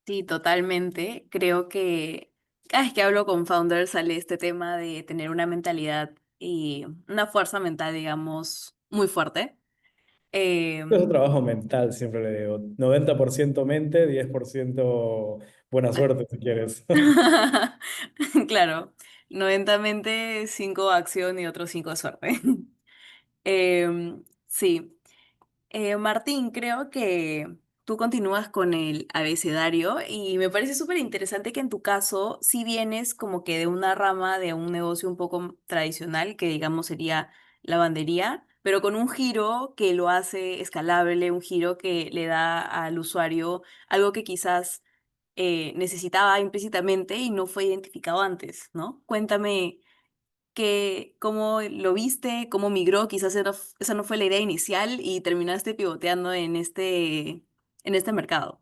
Sí, totalmente. Creo que cada vez que hablo con founders sale este tema de tener una mentalidad y una fuerza mental, digamos, muy fuerte. Es un Em, trabajo mental, siempre le digo. 90% mente, 10% buena suerte, si quieres. Claro, 90 mente, 5 acción y otros 5 suerte. Sí. Martín, creo que tú continúas con el abecedario y me parece súper interesante que en tu caso sí vienes como que de una rama de un negocio un poco tradicional, que digamos sería lavandería, pero con un giro que lo hace escalable, un giro que le da al usuario algo que quizás necesitaba implícitamente y no fue identificado antes, ¿no? Cuéntame cómo lo viste, cómo migró, quizás esa no fue la idea inicial y terminaste pivoteando en este mercado.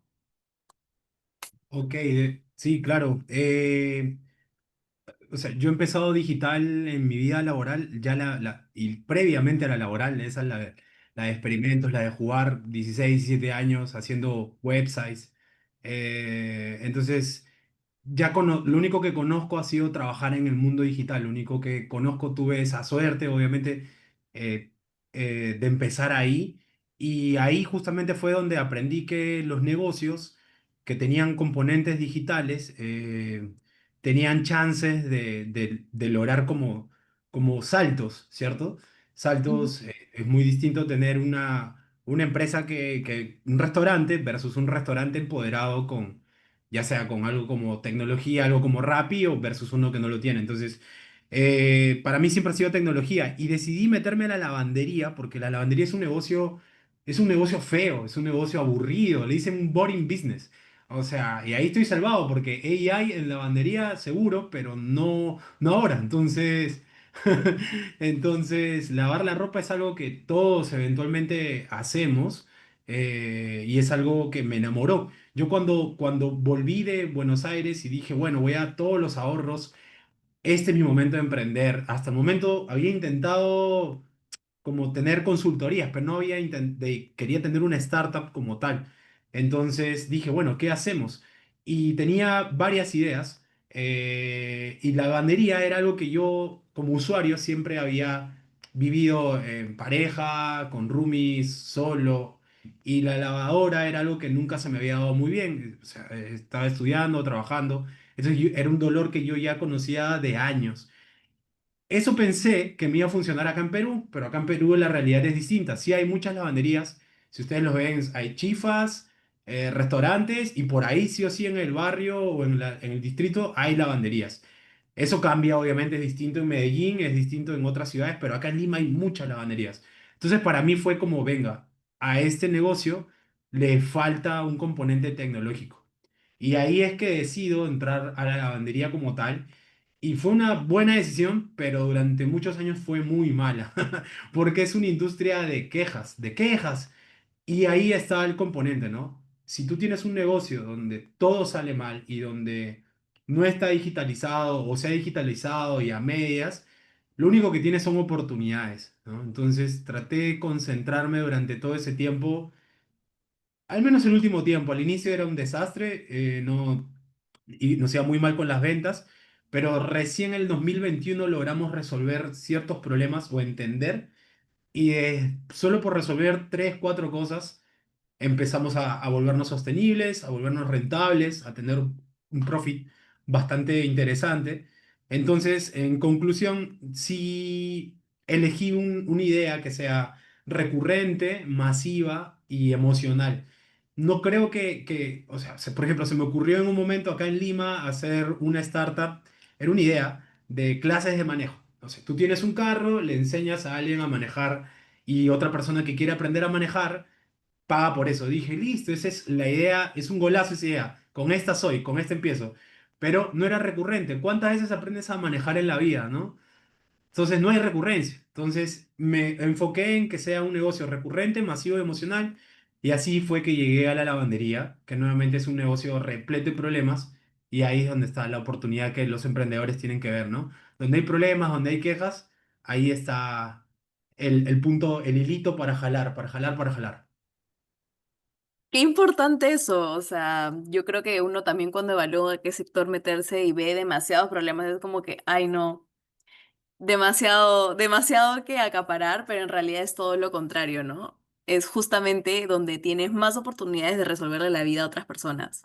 Ok, sí, claro. O sea, yo he empezado digital en mi vida laboral, ya y previamente a la laboral, esa es la de experimentos, la de jugar 16 17 años haciendo websites. Entonces, lo único que conozco ha sido trabajar en el mundo digital, lo único que conozco, tuve esa suerte, obviamente, eh, de empezar ahí. Y ahí justamente fue donde aprendí que los negocios que tenían componentes digitales, tenían chances de lograr como saltos, ¿cierto? Ujú. Saltos, es muy distinto tener una empresa un restaurante versus un restaurante empoderado con, ya sea con algo como tecnología, algo como Rappi o versus uno que no lo tiene. Entonces, para mí siempre ha sido tecnología y decidí meterme a la lavandería porque la lavandería es un negocio feo, es un negocio aburrido, le dicen un boring business. O sea, y ahí estoy salvado porque AI en lavandería seguro, pero no ahora. Entonces, entonces, lavar la ropa es algo que todos eventualmente hacemos, y es algo que me enamoró. Yo cuando volví de Buenos Aires y dije, bueno, voy a todos los ahorros, este es mi momento de emprender. Hasta el momento había intentado como tener consultorías, pero no había quería tener una startup como tal. Entonces dije, bueno, ¿qué hacemos? Y tenía varias ideas, y la lavandería era algo que yo como usuario siempre había vivido en pareja, con roomies, solo, y la lavadora era algo que nunca se me había dado muy bien. O sea, estaba estudiando, trabajando, entonces era un dolor que yo ya conocía de años. Eso pensé que me iba a funcionar acá en Perú, pero acá en Perú la realidad es distinta. Sí hay muchas lavanderías, si ustedes lo ven, hay chifas, restaurantes y por ahí sí o sí en el barrio o en el distrito hay lavanderías. Eso cambia, obviamente es distinto en Medellín, es distinto en otras ciudades, pero acá en Lima hay muchas lavanderías. Entonces para mí fue como, venga, a este negocio le falta un componente tecnológico. Y ahí es que decido entrar a la lavandería como tal. Y fue una buena decisión, pero durante muchos años fue muy mala, porque es una industria de quejas, de quejas. Y ahí está el componente, ¿no? Si tú tienes un negocio donde todo sale mal y donde no está digitalizado o se ha digitalizado y a medias, lo único que tienes son oportunidades, ¿no? Entonces traté de concentrarme durante todo ese tiempo, al menos el último tiempo. Al inicio era un desastre, no, y nos iba muy mal con las ventas, pero recién en el 2021 logramos resolver ciertos problemas o entender, y solo por resolver tres, cuatro cosas empezamos a volvernos sostenibles, a volvernos rentables, a tener un profit bastante interesante. Entonces, en conclusión, sí elegí una idea que sea recurrente, masiva y emocional. No creo o sea, por ejemplo, se me ocurrió en un momento acá en Lima hacer una startup, era una idea de clases de manejo. O sea, tú tienes un carro, le enseñas a alguien a manejar y otra persona que quiere aprender a manejar paga por eso. Dije, listo, esa es la idea, es un golazo esa idea. Con esta soy, con esta empiezo. Pero no era recurrente. ¿Cuántas veces aprendes a manejar en la vida, no? Entonces no hay recurrencia. Entonces me enfoqué en que sea un negocio recurrente, masivo, emocional. Y así fue que llegué a la lavandería, que nuevamente es un negocio repleto de problemas. Y ahí es donde está la oportunidad que los emprendedores tienen que ver, ¿no? Donde hay problemas, donde hay quejas, ahí está el punto, el hilito para jalar, para jalar, para jalar. Qué importante eso, o sea, yo creo que uno también cuando evalúa qué sector meterse y ve demasiados problemas es como que, ay no, demasiado que acaparar, pero en realidad es todo lo contrario, ¿no? Es justamente donde tienes más oportunidades de resolverle la vida a otras personas.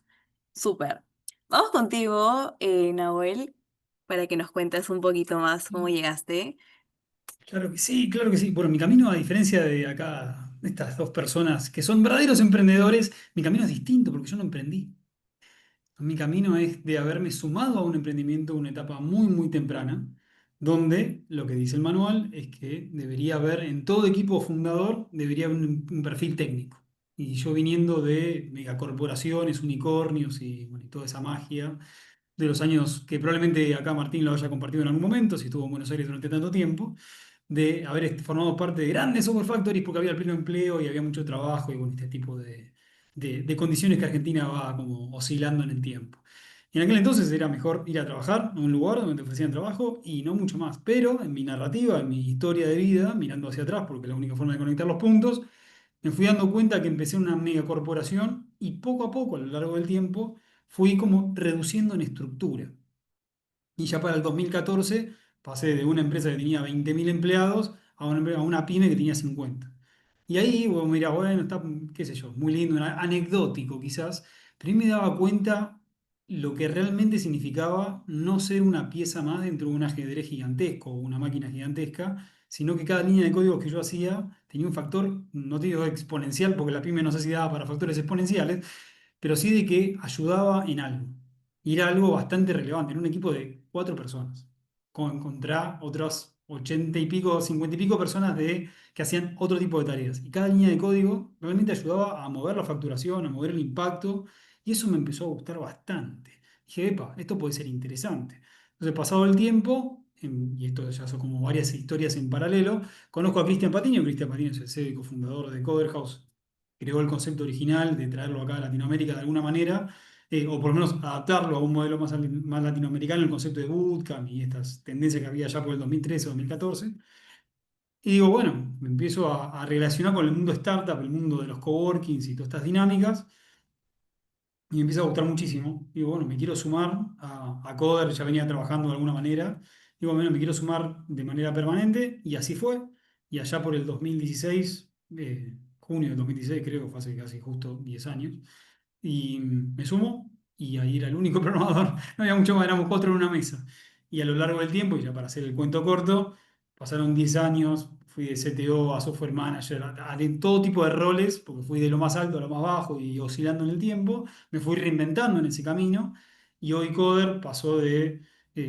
Súper. Vamos contigo, Nahuel, para que nos cuentes un poquito más cómo llegaste. Claro que sí, claro que sí. Bueno, mi camino, a diferencia de acá, de estas dos personas que son verdaderos emprendedores, mi camino es distinto porque yo no emprendí. Mi camino es de haberme sumado a un emprendimiento en una etapa muy, muy temprana, donde lo que dice el manual es que debería haber, en todo equipo fundador, debería haber un perfil técnico. Y yo viniendo de megacorporaciones, unicornios y, bueno, y toda esa magia de los años que probablemente acá Martín lo haya compartido en algún momento, si estuvo en Buenos Aires durante tanto tiempo, de haber formado parte de grandes software factories porque había pleno empleo y había mucho trabajo y bueno, este tipo de condiciones que Argentina va como oscilando en el tiempo. Y en aquel entonces era mejor ir a trabajar a un lugar donde te ofrecían trabajo y no mucho más. Pero en mi narrativa, en mi historia de vida, mirando hacia atrás, porque es la única forma de conectar los puntos, me fui dando cuenta que empecé en una megacorporación y poco a poco, a lo largo del tiempo, fui como reduciendo en estructura. Y ya para el 2014 pasé de una empresa que tenía 20.000 empleados a una pyme que tenía 50. Y ahí, bueno, mira, bueno, está, qué sé yo, muy lindo, anecdótico quizás, pero ahí me daba cuenta lo que realmente significaba no ser una pieza más dentro de un ajedrez gigantesco o una máquina gigantesca, sino que cada línea de código que yo hacía tenía un factor, no te digo exponencial, porque la pyme no sé si daba para factores exponenciales, pero sí de que ayudaba en algo. Y era algo bastante relevante, en un equipo de 4 personas, contra otras 80 y pico, 50 y pico personas que hacían otro tipo de tareas. Y cada línea de código realmente ayudaba a mover la facturación, a mover el impacto, y eso me empezó a gustar bastante. Dije, epa, esto puede ser interesante. Entonces, pasado el tiempo, y esto ya son como varias historias en paralelo, conozco a Cristian Patiño. Cristian Patiño es el CEO y cofundador de Coder House, creó el concepto original de traerlo acá a Latinoamérica de alguna manera, o por lo menos adaptarlo a un modelo más latinoamericano, el concepto de bootcamp y estas tendencias que había ya por el 2013-2014. Y digo, bueno, me empiezo a relacionar con el mundo startup, el mundo de los coworkings y todas estas dinámicas, y me empieza a gustar muchísimo. Digo, bueno, me quiero sumar a Coder, ya venía trabajando de alguna manera. Digo, bueno, me quiero sumar de manera permanente, y así fue. Y allá por el 2016, junio del 2016, creo, fue hace casi justo 10 años, y me sumo, y ahí era el único programador, no había mucho más, éramos 4 en una mesa. Y a lo largo del tiempo, y ya para hacer el cuento corto, pasaron 10 años, fui de CTO a software manager, de todo tipo de roles, porque fui de lo más alto a lo más bajo y oscilando en el tiempo, me fui reinventando en ese camino, y hoy Coder pasó de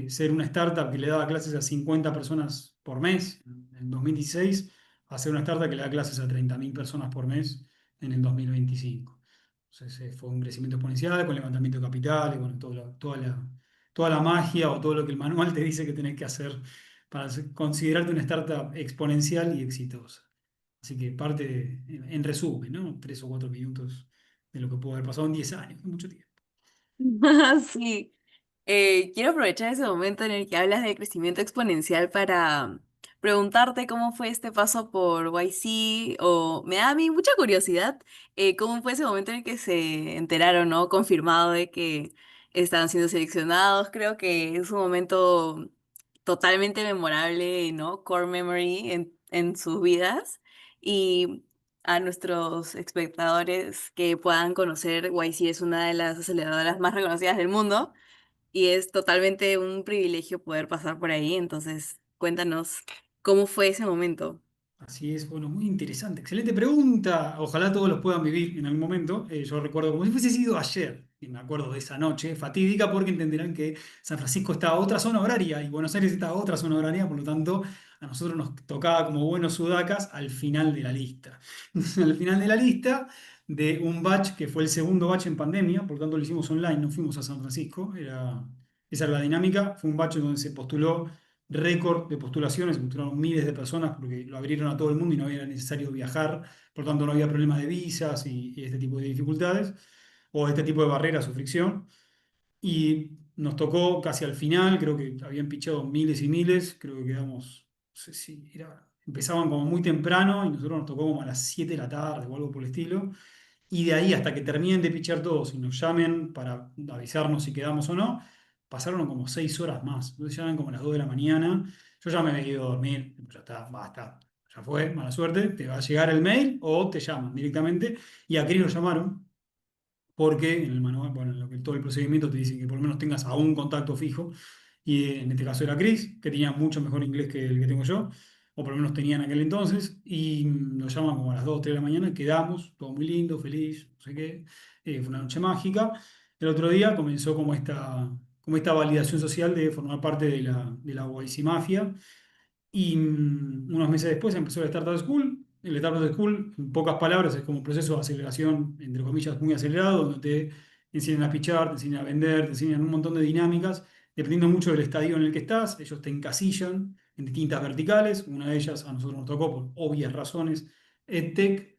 ser una startup que le daba clases a 50 personas por mes en el 2016, a ser una startup que le da clases a 30.000 personas por mes en el 2025. Entonces, fue un crecimiento exponencial con levantamiento de capital y bueno, toda la magia o todo lo que el manual te dice que tenés que hacer para considerarte una startup exponencial y exitosa. Así que en resumen, ¿no? 3 o 4 minutos de lo que pudo haber pasado en 10 años, es mucho tiempo. Sí. Quiero aprovechar ese momento en el que hablas de crecimiento exponencial para preguntarte cómo fue este paso por YC, o me da a mí mucha curiosidad cómo fue ese momento en el que se enteraron, ¿no? Confirmado de que estaban siendo seleccionados. Creo que es un momento totalmente memorable, ¿no? Core memory en sus vidas. Y a nuestros espectadores que puedan conocer, YC es una de las aceleradoras más reconocidas del mundo y es totalmente un privilegio poder pasar por ahí. Entonces, cuéntanos cómo fue ese momento. Así es, bueno, muy interesante. Excelente pregunta. Ojalá todos los puedan vivir en algún momento. Yo recuerdo como si fuese sido ayer, y me acuerdo de esa noche fatídica, porque entenderán que San Francisco está a otra zona horaria y Buenos Aires está a otra zona horaria, por lo tanto, a nosotros nos tocaba como buenos sudacas al final de la lista. Al final de la lista de un batch que fue el segundo batch en pandemia, por lo tanto lo hicimos online, no fuimos a San Francisco, esa era la dinámica. Fue un batch donde se postuló récord de postulaciones, se postularon miles de personas porque lo abrieron a todo el mundo y no era necesario viajar, por lo tanto no había problema de visas y este tipo de dificultades, o este tipo de barreras o fricción. Y nos tocó casi al final, creo que habían pichado miles y miles, creo que quedamos, no sé si empezaban como muy temprano y nosotros nos tocó como a las 7 de la tarde o algo por el estilo. Y de ahí hasta que terminen de pichar todos y nos llamen para avisarnos si quedamos o no, pasaron como 6 horas más. Entonces llaman como a las 2 de la mañana. Yo ya me había ido a dormir, ya está, basta, ya fue, mala suerte. Te va a llegar el mail o te llaman directamente. Y a Cris lo llamaron porque en el manual, bueno, en lo que todo el procedimiento te dicen que por lo menos tengas a un contacto fijo, y en este caso era Chris, que tenía mucho mejor inglés que el que tengo yo, o por lo menos tenía en aquel entonces, y nos llaman como a las 2 o 3 de la mañana, quedamos, todo muy lindo, feliz, no sé qué, fue una noche mágica. El otro día comenzó como esta validación social de formar parte de la YC Mafia, y unos meses después empezó la Startup School. El Startup School, en pocas palabras, es como un proceso de aceleración, entre comillas, muy acelerado, donde te enseñan a pitchar, te enseñan a vender, te enseñan un montón de dinámicas, dependiendo mucho del estadio en el que estás. Ellos te encasillan en distintas verticales. Una de ellas a nosotros nos tocó por obvias razones: EdTech,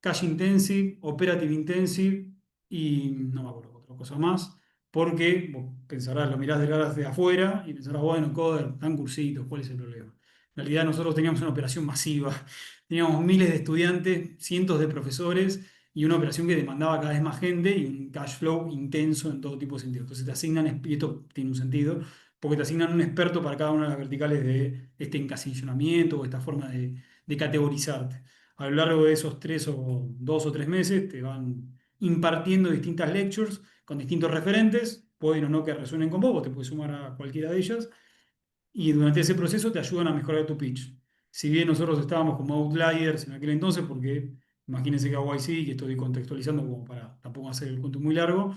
Cash Intensive, Operative Intensive y no me acuerdo otra cosa más. Porque vos pensarás, lo mirás de afuera y pensarás, bueno, Coder, tan cursitos, ¿cuál es el problema? En realidad nosotros teníamos una operación masiva, teníamos miles de estudiantes, cientos de profesores y una operación que demandaba cada vez más gente y un cash flow intenso en todo tipo de sentidos. Entonces te asignan, y esto tiene un sentido, porque te asignan un experto para cada una de las verticales de este encasillamiento o esta forma de categorizarte. A lo largo de esos 2 o 3 meses te van impartiendo distintas lectures con distintos referentes, pueden o no que resuenen con vos te puedes sumar a cualquiera de ellas, y durante ese proceso te ayudan a mejorar tu pitch. Si bien nosotros estábamos como outliers en aquel entonces, porque imagínense que a YC, que estoy contextualizando como para tampoco hacer el cuento muy largo,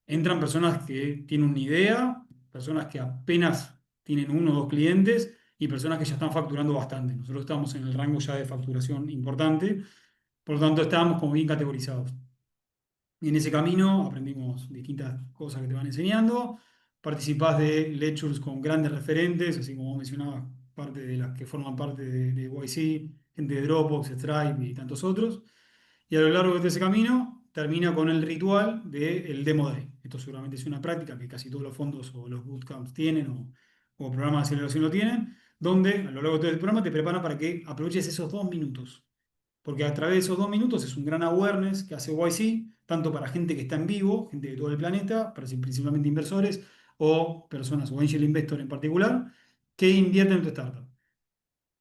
entran personas que tienen una idea, personas que apenas tienen uno o dos clientes y personas que ya están facturando bastante. Nosotros estamos en el rango ya de facturación importante, por lo tanto estábamos como bien categorizados. Y en ese camino aprendimos distintas cosas que te van enseñando, participás de lectures con grandes referentes, así como mencionabas, parte de las que forman parte de YC, gente de Dropbox, Stripe y tantos otros. Y a lo largo de ese camino termina con el ritual del Demo Day. Esto seguramente es una práctica que casi todos los fondos o los bootcamps tienen o programas de aceleración lo tienen, donde a lo largo de todo el programa te preparan para que aproveches esos 2 minutos. Porque a través de esos 2 minutos es un gran awareness que hace YC, tanto para gente que está en vivo, gente de todo el planeta, principalmente inversores o personas o angel investor en particular, que invierten en tu startup.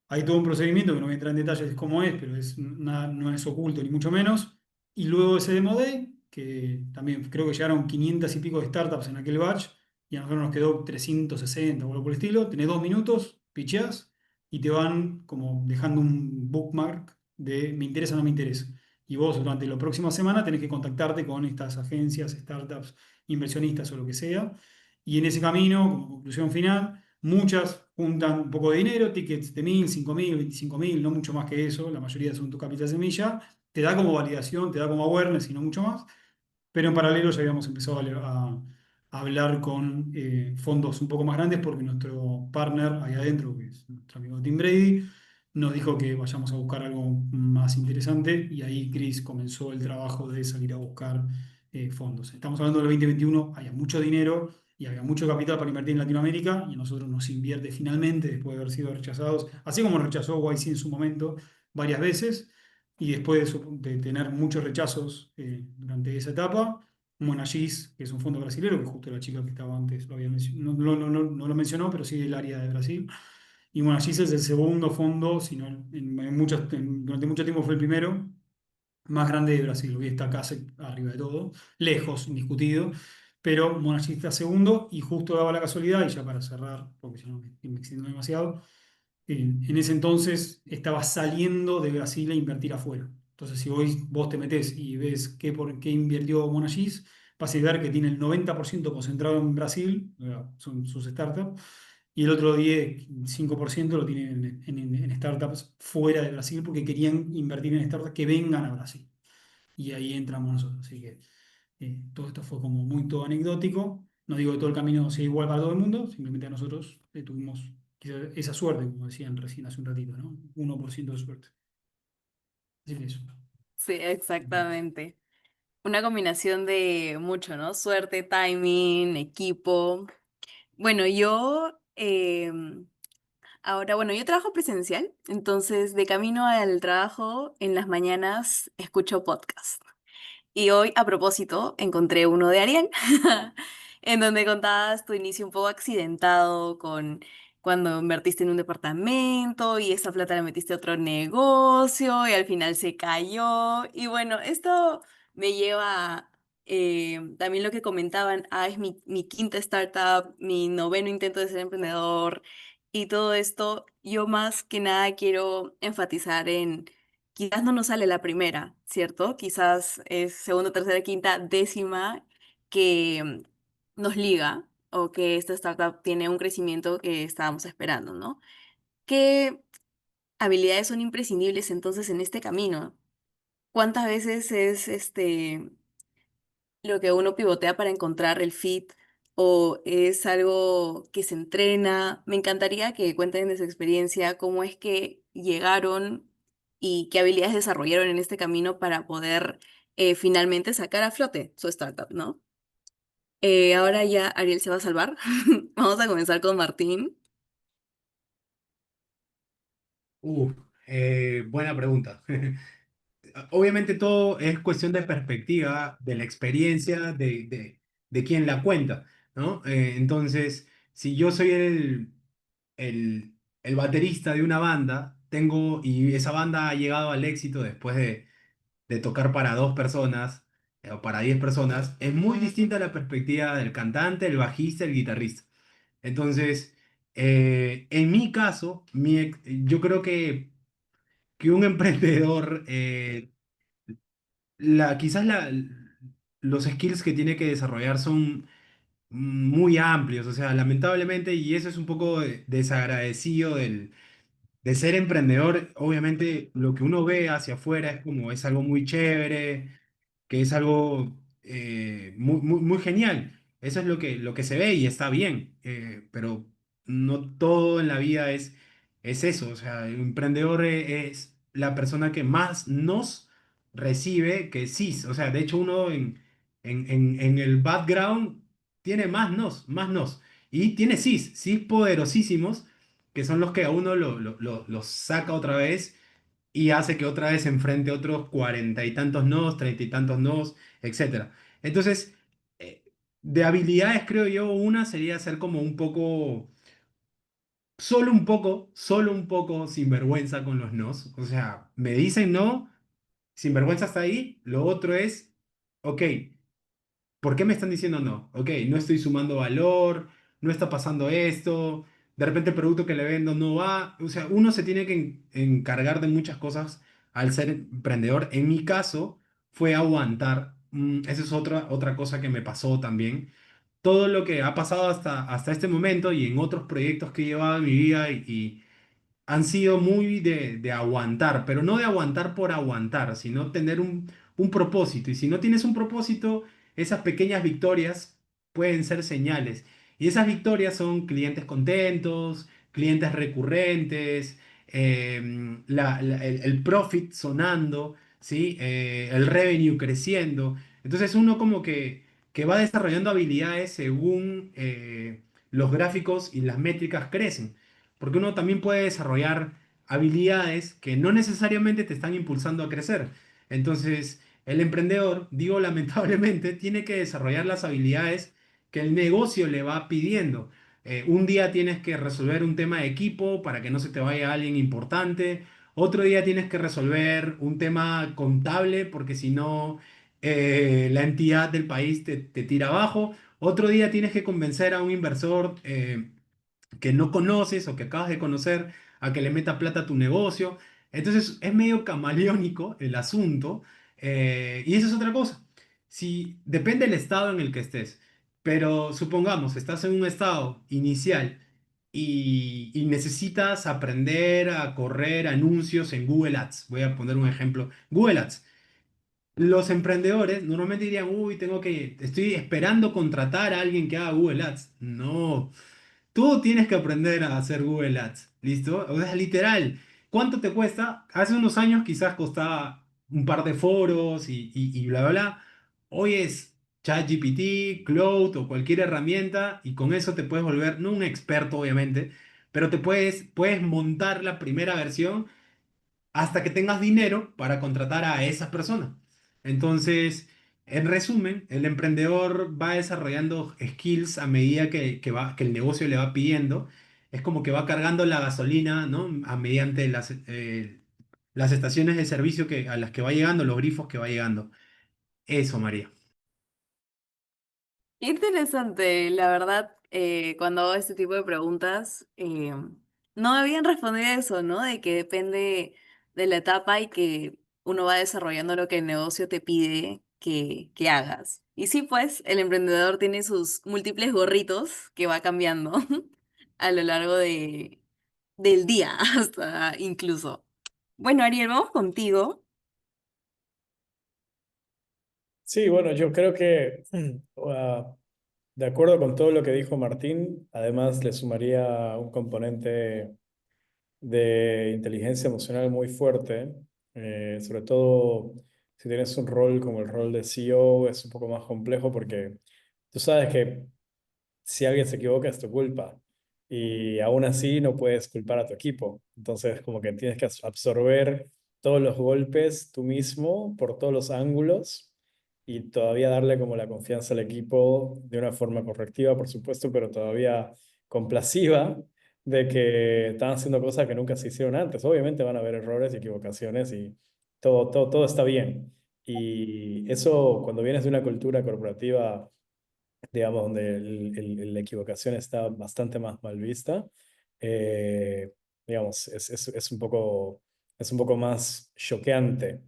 Hay todo un procedimiento que no voy a entrar en detalles de cómo es, pero no es oculto ni mucho menos. Y luego ese Demo Day, que también creo que llegaron 500 y pico de startups en aquel batch, y a nosotros nos quedó 360 o algo por el estilo. Tenés 2 minutos, picheás, y te van como dejando un bookmark de me interesa o no me interesa. Y vos durante la próxima semana tenés que contactarte con estas agencias, startups, inversionistas o lo que sea. Y en ese camino, como conclusión final, muchas juntan un poco de dinero, tickets de 1.000, 5.000, 25.000, no mucho más que eso, la mayoría son tu capital semilla, te da como validación, te da como awareness y no mucho más, pero en paralelo ya habíamos empezado a hablar con fondos un poco más grandes porque nuestro partner ahí adentro, que es nuestro amigo Tim Brady, nos dijo que vayamos a buscar algo más interesante y ahí Chris comenzó el trabajo de salir a buscar fondos. Estamos hablando del 2021, había mucho dinero y había mucho capital para invertir en Latinoamérica y a nosotros nos invierte finalmente después de haber sido rechazados, así como rechazó YC en su momento varias veces y después de tener muchos rechazos durante esa etapa. Monagis, que es un fondo brasileño, que justo la chica que estaba antes lo había no lo mencionó, pero sí del área de Brasil. Y Monagis es el segundo fondo, sino durante mucho tiempo fue el primero, más grande de Brasil. Hoy está casi arriba de todo, lejos, indiscutido. Pero Monagis está segundo y justo daba la casualidad, y ya para cerrar, porque si no me extiendo demasiado, en ese entonces estaba saliendo de Brasil a invertir afuera. Entonces, si hoy vos te metés y ves por qué invirtió Monagis, vas a ver que tiene el 90% concentrado en Brasil, son sus startups, y el otro 5% lo tienen en startups fuera de Brasil porque querían invertir en startups que vengan a Brasil. Y ahí entramos nosotros. Así que todo esto fue como muy todo anecdótico. No digo que todo el camino sea igual para todo el mundo, simplemente a nosotros tuvimos esa suerte, como decían recién hace un ratito, ¿no? 1% de suerte. Así que eso. Sí, exactamente. Una combinación de mucho, ¿no? Suerte, timing, equipo. Bueno, bueno, yo trabajo presencial, entonces de camino al trabajo en las mañanas escucho podcast. Y hoy, a propósito, encontré uno de Ariel, en donde contabas tu inicio un poco accidentado con cuando invertiste en un departamento y esa plata la metiste a otro negocio y al final se cayó. Y bueno, esto me lleva a también lo que comentaban, es mi quinta startup, mi noveno intento de ser emprendedor y todo esto. Yo más que nada quiero enfatizar en quizás no nos sale la primera, ¿cierto? Quizás es segunda, tercera, quinta, décima que nos liga o que esta startup tiene un crecimiento que estábamos esperando, ¿no? ¿Qué habilidades son imprescindibles entonces en este camino? ¿Cuántas veces es lo que uno pivotea para encontrar el fit o es algo que se entrena? Me encantaría que cuenten de su experiencia, cómo es que llegaron y qué habilidades desarrollaron en este camino para poder finalmente sacar a flote su startup, ¿no? Ahora ya Ariel se va a salvar. Vamos a comenzar con Martín. Uh, Buena pregunta. Obviamente todo es cuestión de perspectiva, de la experiencia de quien la cuenta, ¿no? Entonces, si yo soy el baterista de una banda, y esa banda ha llegado al éxito después de tocar para dos personas, o para 10 personas, es muy distinta a la perspectiva del cantante, el bajista, el guitarrista. Entonces, en mi caso, yo creo que un emprendedor, quizás los skills que tiene que desarrollar son muy amplios, o sea, lamentablemente, y eso es un poco desagradecido de ser emprendedor. Obviamente, lo que uno ve hacia afuera es como es algo muy chévere, que es algo muy genial. Eso es lo que se ve y está bien, pero no todo en la vida es eso. O sea, el emprendedor es la persona que más nos recibe que sí. O sea, de hecho uno en el background tiene más nos. Y tiene sí poderosísimos, que son los que a uno los saca otra vez y hace que otra vez se enfrente otros cuarenta y tantos nodos, treinta y tantos nodos, etcétera. Entonces, eh, de habilidades creo yo, una sería ser como un poco, solo un poco sinvergüenza con los nos. O sea, me dicen no, sinvergüenza está ahí. Lo otro es, ok, ¿por qué me están diciendo no? Ok, no estoy sumando valor, no está pasando esto, de repente el producto que le vendo no va. O sea, uno se tiene que encargar de muchas cosas al ser emprendedor. En mi caso, fue aguantar. Esa es otra cosa que me pasó también. Todo lo que ha pasado hasta este momento y en otros proyectos que he llevado en mi vida y han sido muy de aguantar, pero no de aguantar por aguantar, sino tener un propósito. Y si no tienes un propósito, esas pequeñas victorias pueden ser señales. Y esas victorias son clientes contentos, clientes recurrentes, el profit sonando, ¿sí? El revenue creciendo. Entonces uno como que va desarrollando habilidades según los gráficos y las métricas crecen. Porque uno también puede desarrollar habilidades que no necesariamente te están impulsando a crecer. Entonces, el emprendedor, digo lamentablemente, tiene que desarrollar las habilidades que el negocio le va pidiendo. Un día tienes que resolver un tema de equipo para que no se te vaya alguien importante. Otro día tienes que resolver un tema contable porque si no, la entidad del país te tira abajo. Otro día tienes que convencer a un inversor que no conoces o que acabas de conocer a que le meta plata a tu negocio. Entonces es medio camaleónico el asunto, y eso es otra cosa. Si depende del estado en el que estés, pero supongamos, estás en un estado inicial y necesitas aprender a correr anuncios en Google Ads. Voy a poner un ejemplo. Google Ads. Los emprendedores normalmente dirían, uy, estoy esperando contratar a alguien que haga Google Ads. No, tú tienes que aprender a hacer Google Ads, ¿listo? O sea, literal. ¿Cuánto te cuesta? Hace unos años quizás costaba un par de foros y bla, bla, bla. Hoy es ChatGPT, Cloud o cualquier herramienta y con eso te puedes volver, no un experto obviamente, pero puedes montar la primera versión hasta que tengas dinero para contratar a esa persona. Entonces, en resumen, el emprendedor va desarrollando skills a medida que el negocio le va pidiendo. Es como que va cargando la gasolina, ¿no? Mediante las estaciones de servicio a las que va llegando, los grifos que va llegando. Eso, María. Qué interesante, la verdad, cuando hago este tipo de preguntas, no me habían respondido eso, ¿no? De que depende de la etapa y que uno va desarrollando lo que el negocio te pide que hagas. Y sí, pues, el emprendedor tiene sus múltiples gorritos que va cambiando a lo largo del día, hasta incluso. Bueno, Ariel, vamos contigo. Sí, bueno, yo creo que de acuerdo con todo lo que dijo Martín, además le sumaría un componente de inteligencia emocional muy fuerte, sobre todo si tienes un rol como el rol de CEO, es un poco más complejo porque tú sabes que si alguien se equivoca es tu culpa y aún así no puedes culpar a tu equipo. Entonces como que tienes que absorber todos los golpes tú mismo por todos los ángulos y todavía darle como la confianza al equipo de una forma correctiva, por supuesto, pero todavía compasiva de que están haciendo cosas que nunca se hicieron antes. Obviamente van a haber errores y equivocaciones y todo está bien. Y eso, cuando vienes de una cultura corporativa, digamos, donde la equivocación está bastante más mal vista, eh, digamos, es un poco más choqueante.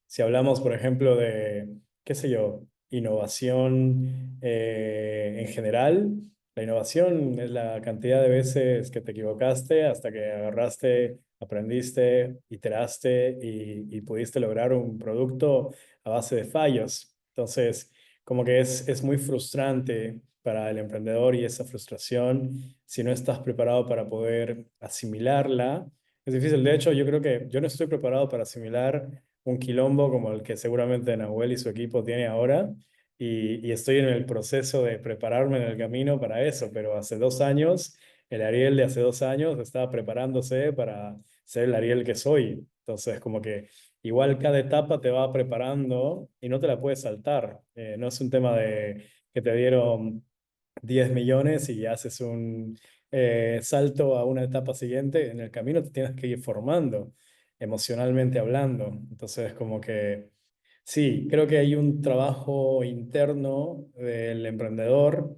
Si hablamos, por ejemplo, de, qué sé yo, innovación en general, la innovación es la cantidad de veces que te equivocaste hasta que agarraste, aprendiste, iteraste y pudiste lograr un producto a base de fallos. Entonces, como que es muy frustrante para el emprendedor y esa frustración, si no estás preparado para poder asimilarla, es difícil. De hecho, yo creo que yo no estoy preparado para asimilar un quilombo como el que seguramente Nahuel y su equipo tiene ahora. Y estoy en el proceso de prepararme en el camino para eso, pero hace 2 años, el Ariel de hace 2 años estaba preparándose para ser el Ariel que soy. Entonces, como que igual cada etapa te va preparando y no te la puedes saltar. No es un tema de que te dieron 10 millones y haces un salto a una etapa siguiente. En el camino te tienes que ir formando, emocionalmente hablando. Entonces, como que sí, creo que hay un trabajo interno del emprendedor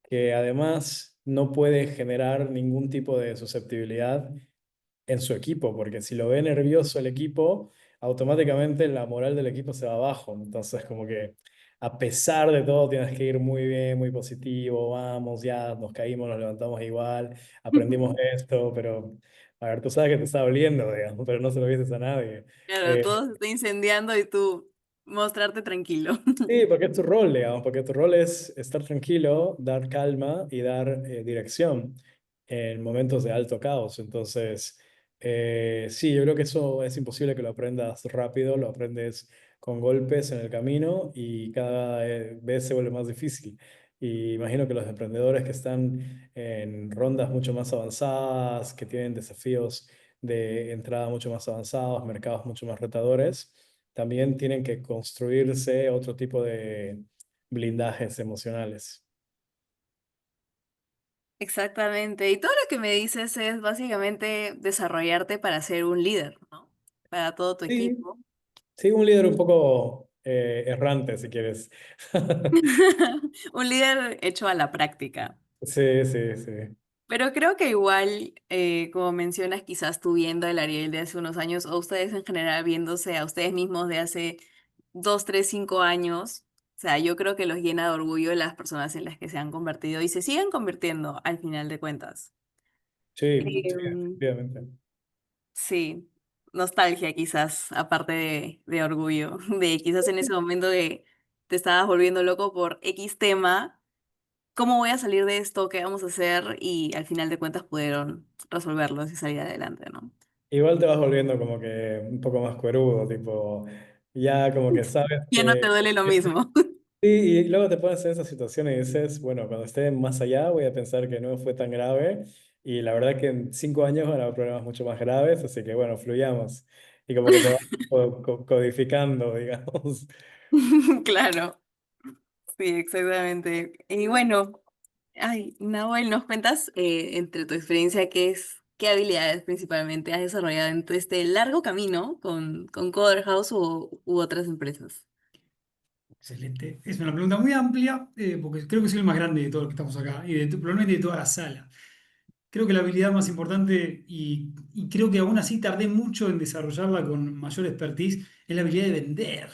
que además no puede generar ningún tipo de susceptibilidad en su equipo, porque si lo ve nervioso el equipo, automáticamente la moral del equipo se va abajo. Entonces, como que a pesar de todo, tienes que ir muy bien, muy positivo, vamos, ya nos caímos, nos levantamos igual, aprendimos esto, pero, a ver, tú sabes que te está doliendo, digamos, pero no se lo dices a nadie. Claro, Eh, todo se está incendiando y tú mostrarte tranquilo. Sí, porque es tu rol, digamos, porque tu rol es estar tranquilo, dar calma y dar dirección en momentos de alto caos. Entonces, sí, yo creo que eso es imposible que lo aprendas rápido, lo aprendes con golpes en el camino y cada vez se vuelve más difícil. Y imagino que los emprendedores que están en rondas mucho más avanzadas, que tienen desafíos de entrada mucho más avanzados, mercados mucho más retadores, también tienen que construirse otro tipo de blindajes emocionales. Exactamente. Y todo lo que me dices es básicamente desarrollarte para ser un líder, ¿no? Para todo tu Sí, equipo. sí, un líder un poco errante, si quieres. Un líder hecho a la práctica. Sí, sí, sí. Pero creo que igual, como mencionas, quizás tú viendo el Ariel de hace unos años, o ustedes en general viéndose a ustedes mismos de hace 2, 3, 5 años, o sea, yo creo que los llena de orgullo las personas en las que se han convertido y se siguen convirtiendo al final de cuentas. Sí, sí, Em, efectivamente. sí, nostalgia quizás, aparte de orgullo, de quizás en ese momento que te estabas volviendo loco por X tema. ¿Cómo voy a salir de esto? ¿Qué vamos a hacer? Y al final de cuentas pudieron resolverlos y salir adelante, ¿no? Igual te vas volviendo como que un poco más cuerudo, tipo, ya como que sabes Ya no te que... duele lo mismo. Sí, y luego te pones en esa situación y dices, bueno, cuando esté más allá voy a pensar que no fue tan grave y la verdad que en 5 años van a haber problemas mucho más graves, así que bueno, fluyamos y como que te vas codificando, digamos. Claro, sí, exactamente. Y bueno, ay, Nahuel, ¿nos cuentas entre tu experiencia qué habilidades principalmente has desarrollado en todo este largo camino con Coder House u otras empresas? Excelente. Es una pregunta muy amplia, porque creo que soy el más grande de todos los que estamos acá y probablemente de toda la sala. Creo que la habilidad más importante, y creo que aún así tardé mucho en desarrollarla con mayor expertise, es la habilidad de vender.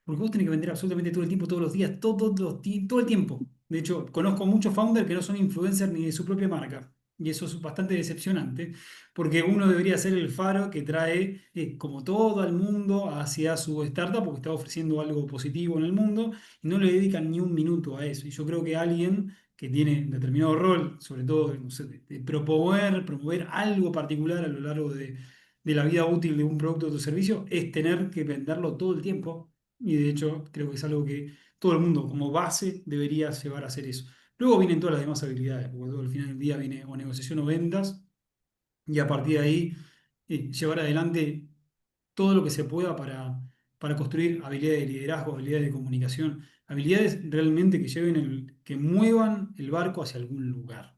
Porque vos tenés que vender absolutamente todo el tiempo, todos los días, todo el tiempo. De hecho, conozco muchos founders que no son influencers ni de su propia marca. Y eso es bastante decepcionante, porque uno debería ser el faro que trae, como todo el mundo, hacia su startup, porque está ofreciendo algo positivo en el mundo, y no le dedican ni un minuto a eso. Y yo creo que alguien que tiene determinado rol, sobre todo, no sé, de promover algo particular a lo largo de la vida útil de un producto o de servicio, es tener que venderlo todo el tiempo y de hecho, creo que es algo que todo el mundo como base debería llevar a hacer eso. Luego vienen todas las demás habilidades, porque todo al final del día viene o negociación o ventas, y a partir de ahí llevar adelante todo lo que se pueda para construir habilidades de liderazgo, habilidades de comunicación, habilidades realmente que que muevan el barco hacia algún lugar.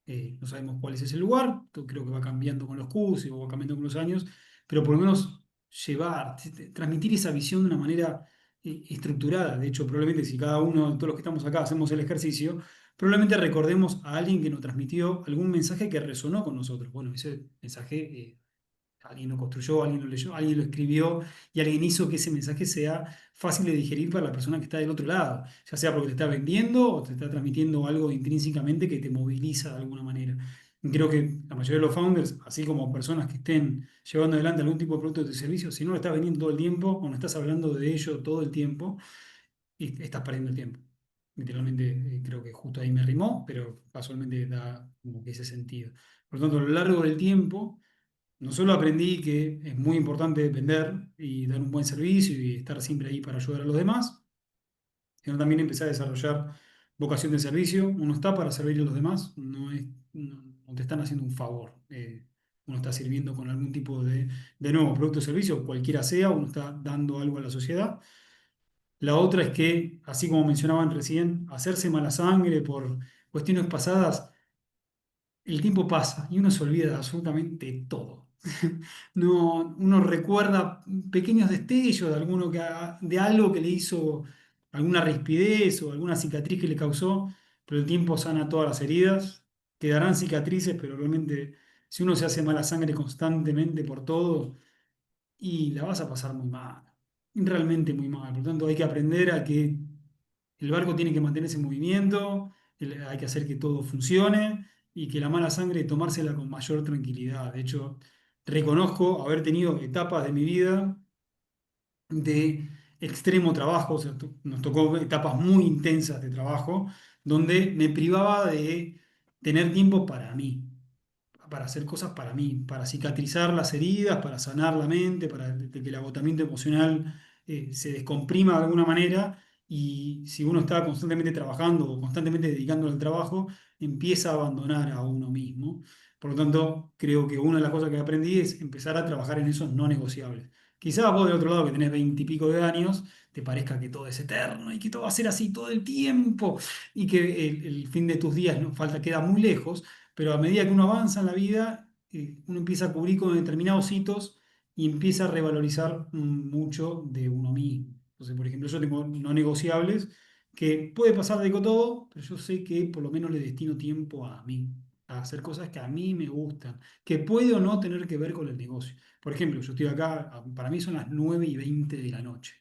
No sabemos cuál es ese lugar, creo que va cambiando con los cursos o va cambiando con los años, pero por lo menos llevar, transmitir esa visión de una manera estructurada. De hecho, probablemente si cada uno, todos los que estamos acá, hacemos el ejercicio, probablemente recordemos a alguien que nos transmitió algún mensaje que resonó con nosotros. Bueno, ese mensaje alguien lo construyó, alguien lo leyó, alguien lo escribió y alguien hizo que ese mensaje sea fácil de digerir para la persona que está del otro lado, ya sea porque te está vendiendo o te está transmitiendo algo intrínsecamente que te moviliza de alguna manera. Y creo que la mayoría de los founders, así como personas que estén llevando adelante algún tipo de producto o de servicio, si no lo estás vendiendo todo el tiempo o no estás hablando de ello todo el tiempo, estás perdiendo el tiempo. Literalmente, creo que justo ahí me rimó, pero casualmente da como que ese sentido. Por lo tanto, a lo largo del tiempo, no solo aprendí que es muy importante vender y dar un buen servicio y estar siempre ahí para ayudar a los demás, sino también empecé a desarrollar vocación de servicio. Uno está para servir a los demás, no te están haciendo un favor. Uno está sirviendo con algún tipo de nuevo producto o servicio, cualquiera sea, uno está dando algo a la sociedad. La otra es que, así como mencionaban recién, hacerse mala sangre por cuestiones pasadas, el tiempo pasa y uno se olvida de absolutamente todo. No, uno recuerda pequeños destellos de, de algo que le hizo alguna rispidez o alguna cicatriz que le causó, pero el tiempo sana todas las heridas. Quedarán cicatrices, pero realmente si uno se hace mala sangre constantemente por todo, y la vas a pasar muy mal, realmente muy mal. Por lo tanto, hay que aprender a que el barco tiene que mantenerse en movimiento, hay que hacer que todo funcione y que la mala sangre tomársela con mayor tranquilidad. De hecho, reconozco haber tenido etapas de mi vida de extremo trabajo, o sea, nos tocó etapas muy intensas de trabajo, donde me privaba de tener tiempo para hacer cosas para mí, para cicatrizar las heridas, para sanar la mente, para que el agotamiento emocional se descomprima de alguna manera. Y si uno está constantemente trabajando o constantemente dedicándolo al trabajo, empieza a abandonar a uno mismo. Por lo tanto, creo que una de las cosas que aprendí es empezar a trabajar en esos no negociables. Quizás vos del otro lado, que tenés 20 y pico de años, te parezca que todo es eterno y que todo va a ser así todo el tiempo y que el fin de tus días no falta, queda muy lejos, pero a medida que uno avanza en la vida, uno empieza a cubrir con determinados hitos y empieza a revalorizar mucho de uno mismo. Entonces, por ejemplo, yo tengo no negociables que puede pasar de todo, pero yo sé que por lo menos le destino tiempo a mí, a hacer cosas que a mí me gustan, que puede o no tener que ver con el negocio. Por ejemplo, yo estoy acá, para mí son las 9:20 de la noche.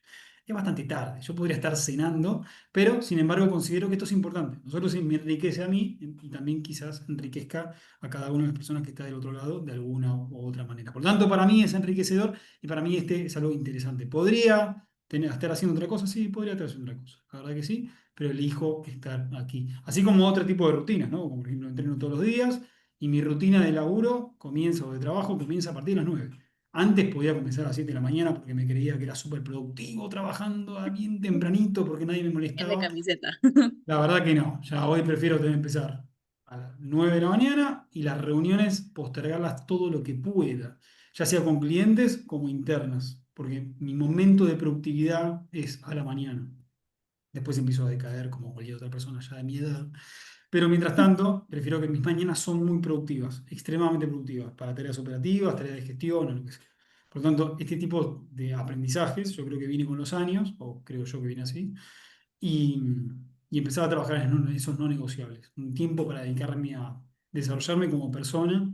Es bastante tarde, yo podría estar cenando, pero sin embargo considero que esto es importante. Nosotros me enriquece a mí y también quizás enriquezca a cada una de las personas que está del otro lado de alguna u otra manera. Por lo tanto, para mí es enriquecedor y para mí este es algo interesante. ¿Podría estar haciendo otra cosa? Sí, podría estar haciendo otra cosa. La verdad que sí, pero elijo estar aquí. Así como otro tipo de rutinas, ¿no? Como por ejemplo entreno todos los días y mi rutina de laburo comienza o de trabajo comienza a partir de las 9. Antes podía comenzar a las 7 de la mañana porque me creía que era súper productivo trabajando bien tempranito porque nadie me Es de molestaba. camiseta. La verdad que no, ya hoy prefiero empezar a las 9 de la mañana y las reuniones postergarlas todo lo que pueda, ya sea con clientes como internas, porque mi momento de productividad es a la mañana. Después empiezo a decaer como cualquier otra persona ya de mi edad. Pero mientras tanto, prefiero que mis mañanas son muy productivas, extremadamente productivas, para tareas operativas, tareas de gestión o lo que sea. Por lo tanto, este tipo de aprendizajes yo creo que viene con los años, o creo yo que viene así, y, y empezar a trabajar en esos no negociables. Un tiempo para dedicarme a desarrollarme como persona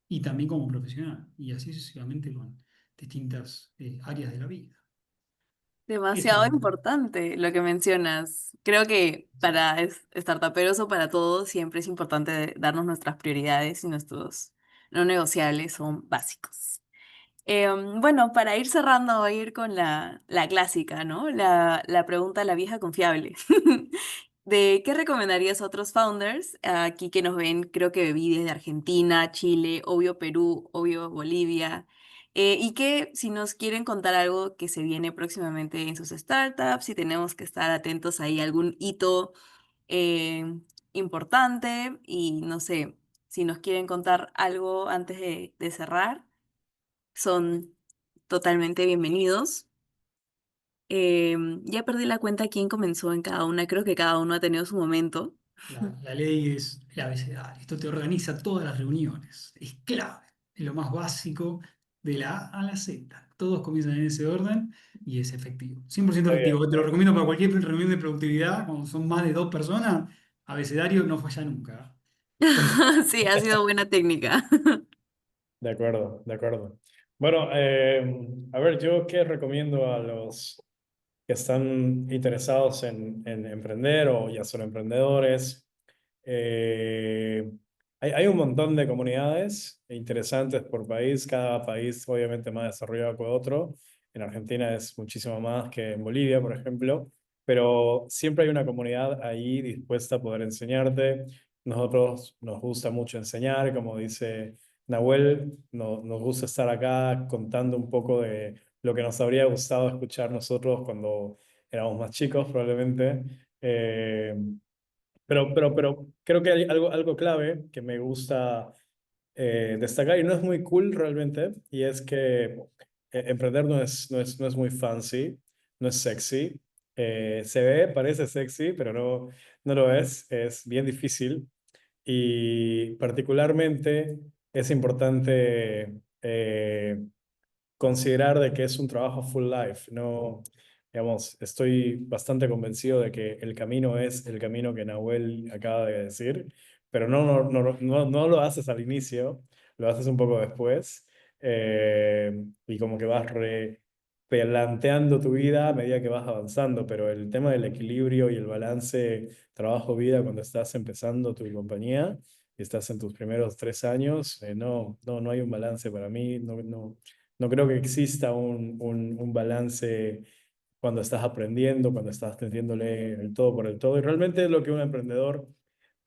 y también como profesional, y así sucesivamente con distintas áreas de la vida. Eso Demasiado importante lo que mencionas. Creo que para startuperos o para todos siempre es importante darnos nuestras prioridades y nuestros no negociables son básicos. Bueno, para ir cerrando, voy a ir con la clásica, ¿no? La pregunta, la vieja confiable. ¿De qué recomendarías a otros founders aquí que nos ven? Creo que vi desde Argentina, Chile, obvio Perú, obvio Bolivia. Y que si nos quieren contar algo que se viene próximamente en sus startups, si tenemos que estar atentos ahí a algún hito eh, importante y no sé, si nos quieren contar algo antes de cerrar, son totalmente bienvenidos. Ya perdí la cuenta quién comenzó en cada una, creo que cada uno ha tenido su momento. La ley es el abecedario. Esto te organiza todas las reuniones. Es clave, es lo más básico de la A a la Z. Todos comienzan en ese orden y es efectivo. 100% Está bien. efectivo. Te lo recomiendo para cualquier reunión de productividad, cuando son más de 2 personas, abecedario no falla nunca. Sí, ha sido buena técnica. De acuerdo, de acuerdo. Bueno, a ver, yo qué recomiendo a los que están interesados en emprender o ya son emprendedores. Eh, hay un montón de comunidades interesantes por país, cada país obviamente más desarrollado que otro. En Argentina es muchísimo más que en Bolivia, por ejemplo, pero siempre hay una comunidad ahí dispuesta a poder enseñarte. Nosotros nos gusta mucho enseñar, como dice Nahuel, nos gusta estar acá contando un poco de lo que nos habría gustado escuchar nosotros cuando éramos más chicos, probablemente. Eh, pero creo que hay algo clave que me gusta destacar y no es muy cool realmente, y es que emprender no es muy fancy, no es sexy. Se ve, parece sexy, pero no lo es bien difícil y particularmente es importante considerar de que es un trabajo full life. No, digamos, estoy bastante convencido de que el camino es el camino que Nahuel acaba de decir, pero no lo haces al inicio, lo haces un poco después y como que vas replanteando tu vida a medida que vas avanzando, pero el tema del equilibrio y el balance trabajo-vida cuando estás empezando tu compañía y estás en tus primeros 3 años, no hay un balance para mí, no creo que exista un balance cuando estás aprendiendo, cuando estás metiéndole el todo por el todo. Y realmente es lo que un emprendedor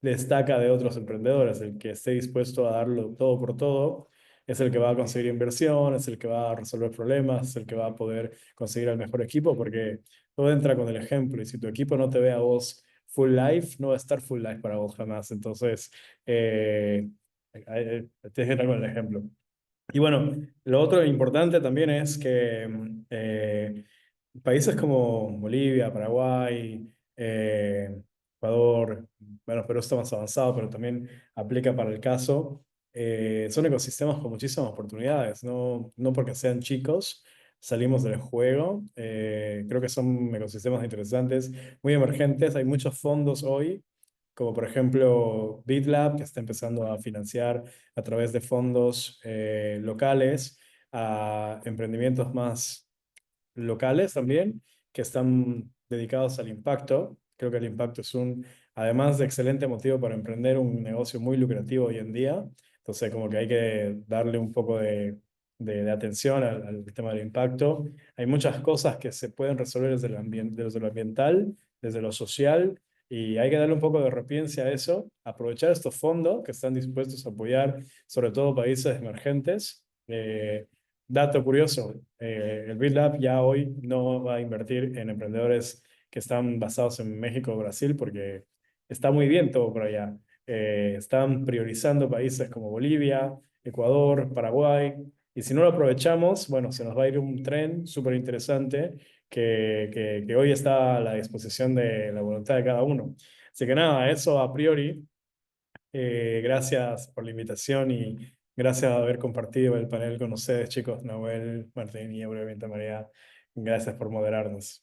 destaca de otros emprendedores. El que esté dispuesto a darlo todo por todo es el que va a conseguir inversión, es el que va a resolver problemas, es el que va a poder conseguir el mejor equipo, porque todo entra con el ejemplo. Y si tu equipo no te ve a vos full life, no va a estar full life para vos jamás. Entonces, tienes que entrar con el ejemplo. Y bueno, lo otro importante también es que países como Bolivia, Paraguay, Ecuador, bueno, Perú está más avanzado, pero también aplica para el caso, son ecosistemas con muchísimas oportunidades, no porque sean chicos, salimos del juego, creo que son ecosistemas interesantes, muy emergentes, hay muchos fondos hoy como por ejemplo BitLab, que está empezando a financiar a través de fondos locales a emprendimientos más locales también, que están dedicados al impacto. Creo que el impacto es además de excelente motivo para emprender, un negocio muy lucrativo hoy en día. Entonces, como que hay que darle un poco de atención al tema del impacto. Hay muchas cosas que se pueden resolver desde lo ambiental, desde lo social, y hay que darle un poco de repiencia a eso, aprovechar estos fondos que están dispuestos a apoyar, sobre todo países emergentes. Dato curioso, el BitLab ya hoy no va a invertir en emprendedores que están basados en México o Brasil porque está muy bien todo por allá. Están priorizando países como Bolivia, Ecuador, Paraguay, y si no lo aprovechamos, bueno, se nos va a ir un tren súper interesante que hoy está a la disposición de la voluntad de cada uno. Así que nada, eso a priori. Gracias por la invitación y gracias por haber compartido el panel con ustedes, chicos, Nahuel, Martín y obviamente María. Gracias por moderarnos.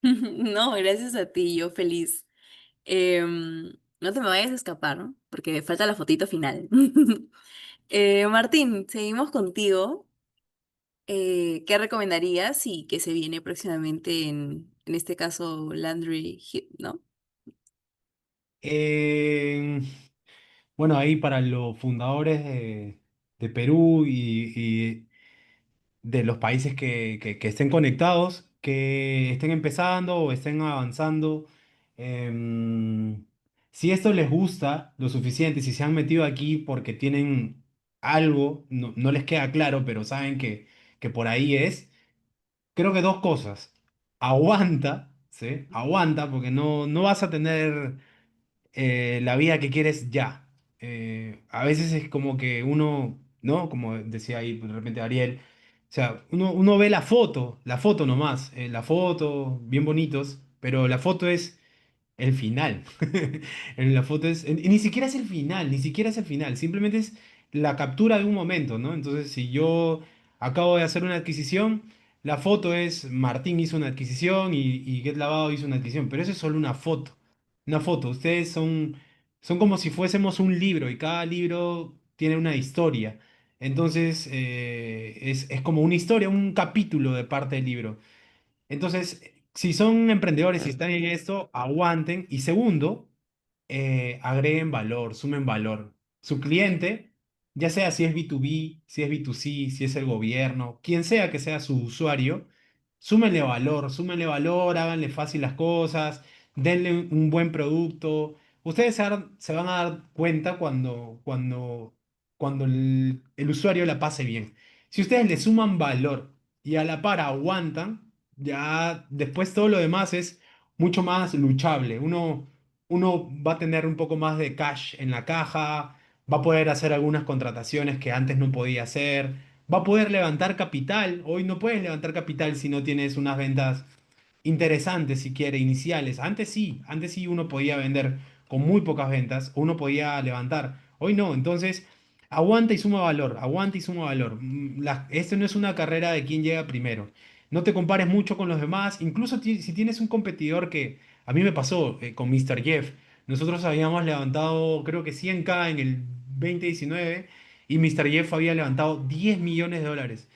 No, gracias a ti, yo feliz. No te me vayas a escapar, ¿no? Porque falta la fotito final. Martín, seguimos contigo. ¿Qué recomendarías y qué se viene próximamente en este caso Landry Hit, ¿no? Eh, bueno, ahí para los fundadores de Perú y de los países que estén conectados, que estén empezando o estén avanzando. em, si esto les gusta lo suficiente, si se han metido aquí porque tienen algo, no les queda claro, pero saben que por ahí es, creo que dos cosas. Aguanta, ¿sí? Aguanta porque no vas a tener la vida que quieres ya. A veces es como que uno, ¿no? Como decía ahí de repente Ariel, o sea, uno ve la foto nomás, la foto, bien bonitos, pero la foto es el final. En la foto es, y ni siquiera es el final, ni siquiera es el final, simplemente es la captura de un momento, ¿no? Entonces, si yo acabo de hacer una adquisición, la foto es Martín hizo una adquisición y Get Lavado hizo una adquisición, pero eso es solo una foto. Una foto. Ustedes son como si fuésemos un libro y cada libro tiene una historia. Entonces, es como una historia, un capítulo de parte del libro. Entonces, si son emprendedores y están en esto, aguanten. Y segundo, agreguen valor, sumen valor. Su cliente, ya sea si es B2B, si es B2C, si es el gobierno, quien sea que sea su usuario, súmenle valor, háganle fácil las cosas, denle un buen producto. Ustedes se van a dar cuenta cuando el usuario la pase bien. Si ustedes le suman valor y a la par aguantan, ya después todo lo demás es mucho más luchable. Uno va a tener un poco más de cash en la caja, va a poder hacer algunas contrataciones que antes no podía hacer, va a poder levantar capital. Hoy no puedes levantar capital si no tienes unas ventas interesantes, si quiere, iniciales. Antes sí uno podía vender con muy pocas ventas, o uno podía levantar. Hoy no, entonces aguanta y suma valor, aguanta y suma valor. Esto no es una carrera de quién llega primero. No te compares mucho con los demás, incluso si tienes un competidor que a mí me pasó con Mr. Jeff. Nosotros habíamos levantado creo que 100K en el 2019 y Mr. Jeff había levantado 10 millones de dólares.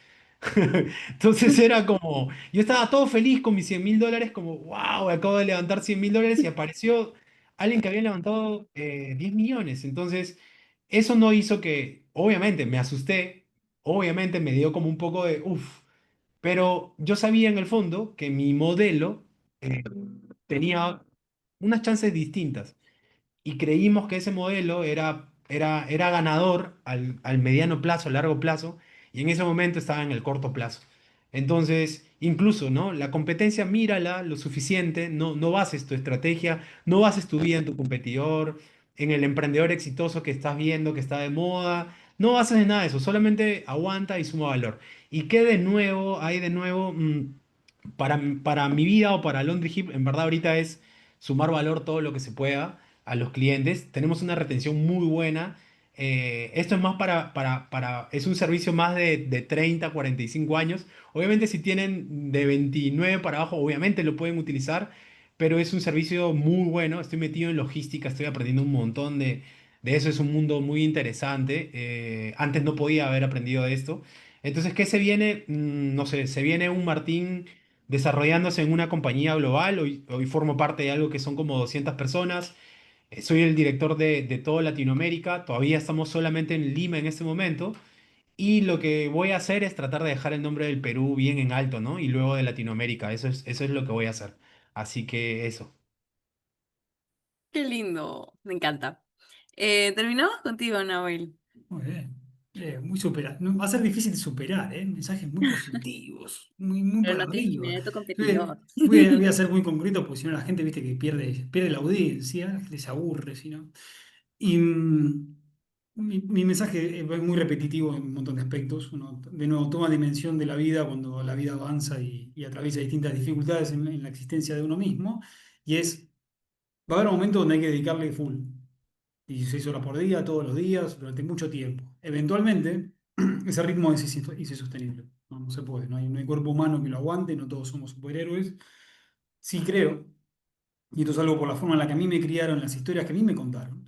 Entonces era como, yo estaba todo feliz con mis 100.000 dólares, como, wow, acabo de levantar 100.000 dólares y apareció alguien que había levantado 10 millones. Entonces, eso no hizo que, obviamente, me asusté, obviamente me dio como un poco de, uff, pero yo sabía en el fondo que mi modelo eh, tenía unas chances distintas y creímos que ese modelo era ganador al mediano plazo, al largo plazo, y en ese momento estaba en el corto plazo. Entonces, incluso, ¿no? La competencia, mírala lo suficiente, no bases tu estrategia, no bases tu vida en tu competidor, en el emprendedor exitoso que estás viendo, que está de moda, no bases en nada de eso, solamente aguanta y suma valor. ¿Y qué de nuevo hay de nuevo? Para mi vida o para Laundry Hip, en verdad ahorita es sumar valor todo lo que se pueda a los clientes. Tenemos una retención muy buena. Esto es más es un servicio más de 30 a 45 años. Obviamente si tienen de 29 para abajo, obviamente lo pueden utilizar, pero es un servicio muy bueno. Estoy metido en logística, estoy aprendiendo un montón de eso. Es un mundo muy interesante. Antes no podía haber aprendido de esto. Entonces, ¿qué se viene? No sé, se viene un Martín desarrollándose en una compañía global. Hoy formo parte de algo que son como 200 personas. Soy el director de toda Latinoamérica. Todavía estamos solamente en Lima en este momento. Y lo que voy a hacer es tratar de dejar el nombre del Perú bien en alto, ¿no? Y luego de Latinoamérica. Eso es lo que voy a hacer. Así que eso. Qué lindo, me encanta. Terminamos contigo, Nahuel. Muy bien. Muy no, va a ser difícil de superar, ¿eh? Mensajes muy positivos, muy Pero para no tienes arriba. miedo de tu Voy, competidor. voy a ser muy concreto porque si no la gente, viste, que pierde la audiencia, la gente se aburre, si no. Y mi mensaje es muy repetitivo en un montón de aspectos. Uno, de nuevo, toma dimensión de la vida cuando la vida avanza y atraviesa distintas dificultades en la existencia de uno mismo. Y va a haber un momento donde hay que dedicarle full. 16 horas por día, todos los días, durante mucho tiempo. Eventualmente, ese ritmo es insostenible. No se puede, no hay cuerpo humano que lo aguante, no todos somos superhéroes. Sí creo, y esto es algo por la forma en la que a mí me criaron, las historias que a mí me contaron,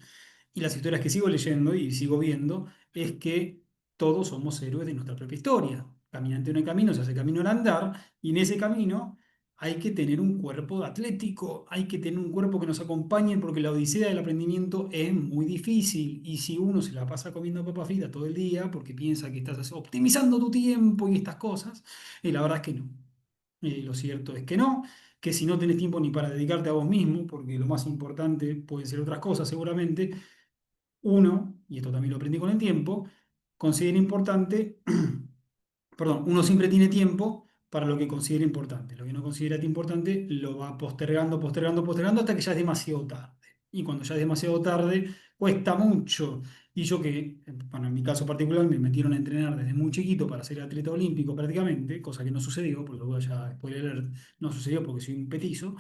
y las historias que sigo leyendo y sigo viendo, es que todos somos héroes de nuestra propia historia. Caminante en el camino se hace camino al andar, y en ese camino hay que tener un cuerpo atlético, hay que tener un cuerpo que nos acompañe, porque la odisea del aprendimiento es muy difícil. Y si uno se la pasa comiendo papas fritas todo el día, porque piensa que estás optimizando tu tiempo y estas cosas, la verdad es que no. Lo cierto es que no, que si no tenés tiempo ni para dedicarte a vos mismo, porque lo más importante pueden ser otras cosas seguramente, uno, y esto también lo aprendí con el tiempo, considera importante, perdón, uno siempre tiene tiempo para lo que considera importante. Lo que no considera importante lo va postergando, postergando, postergando hasta que ya es demasiado tarde. Y cuando ya es demasiado tarde, cuesta mucho. Y yo que, bueno, en mi caso particular, me metieron a entrenar desde muy chiquito para ser atleta olímpico prácticamente, cosa que no sucedió, porque luego ya, spoiler alert, no sucedió porque soy un petizo.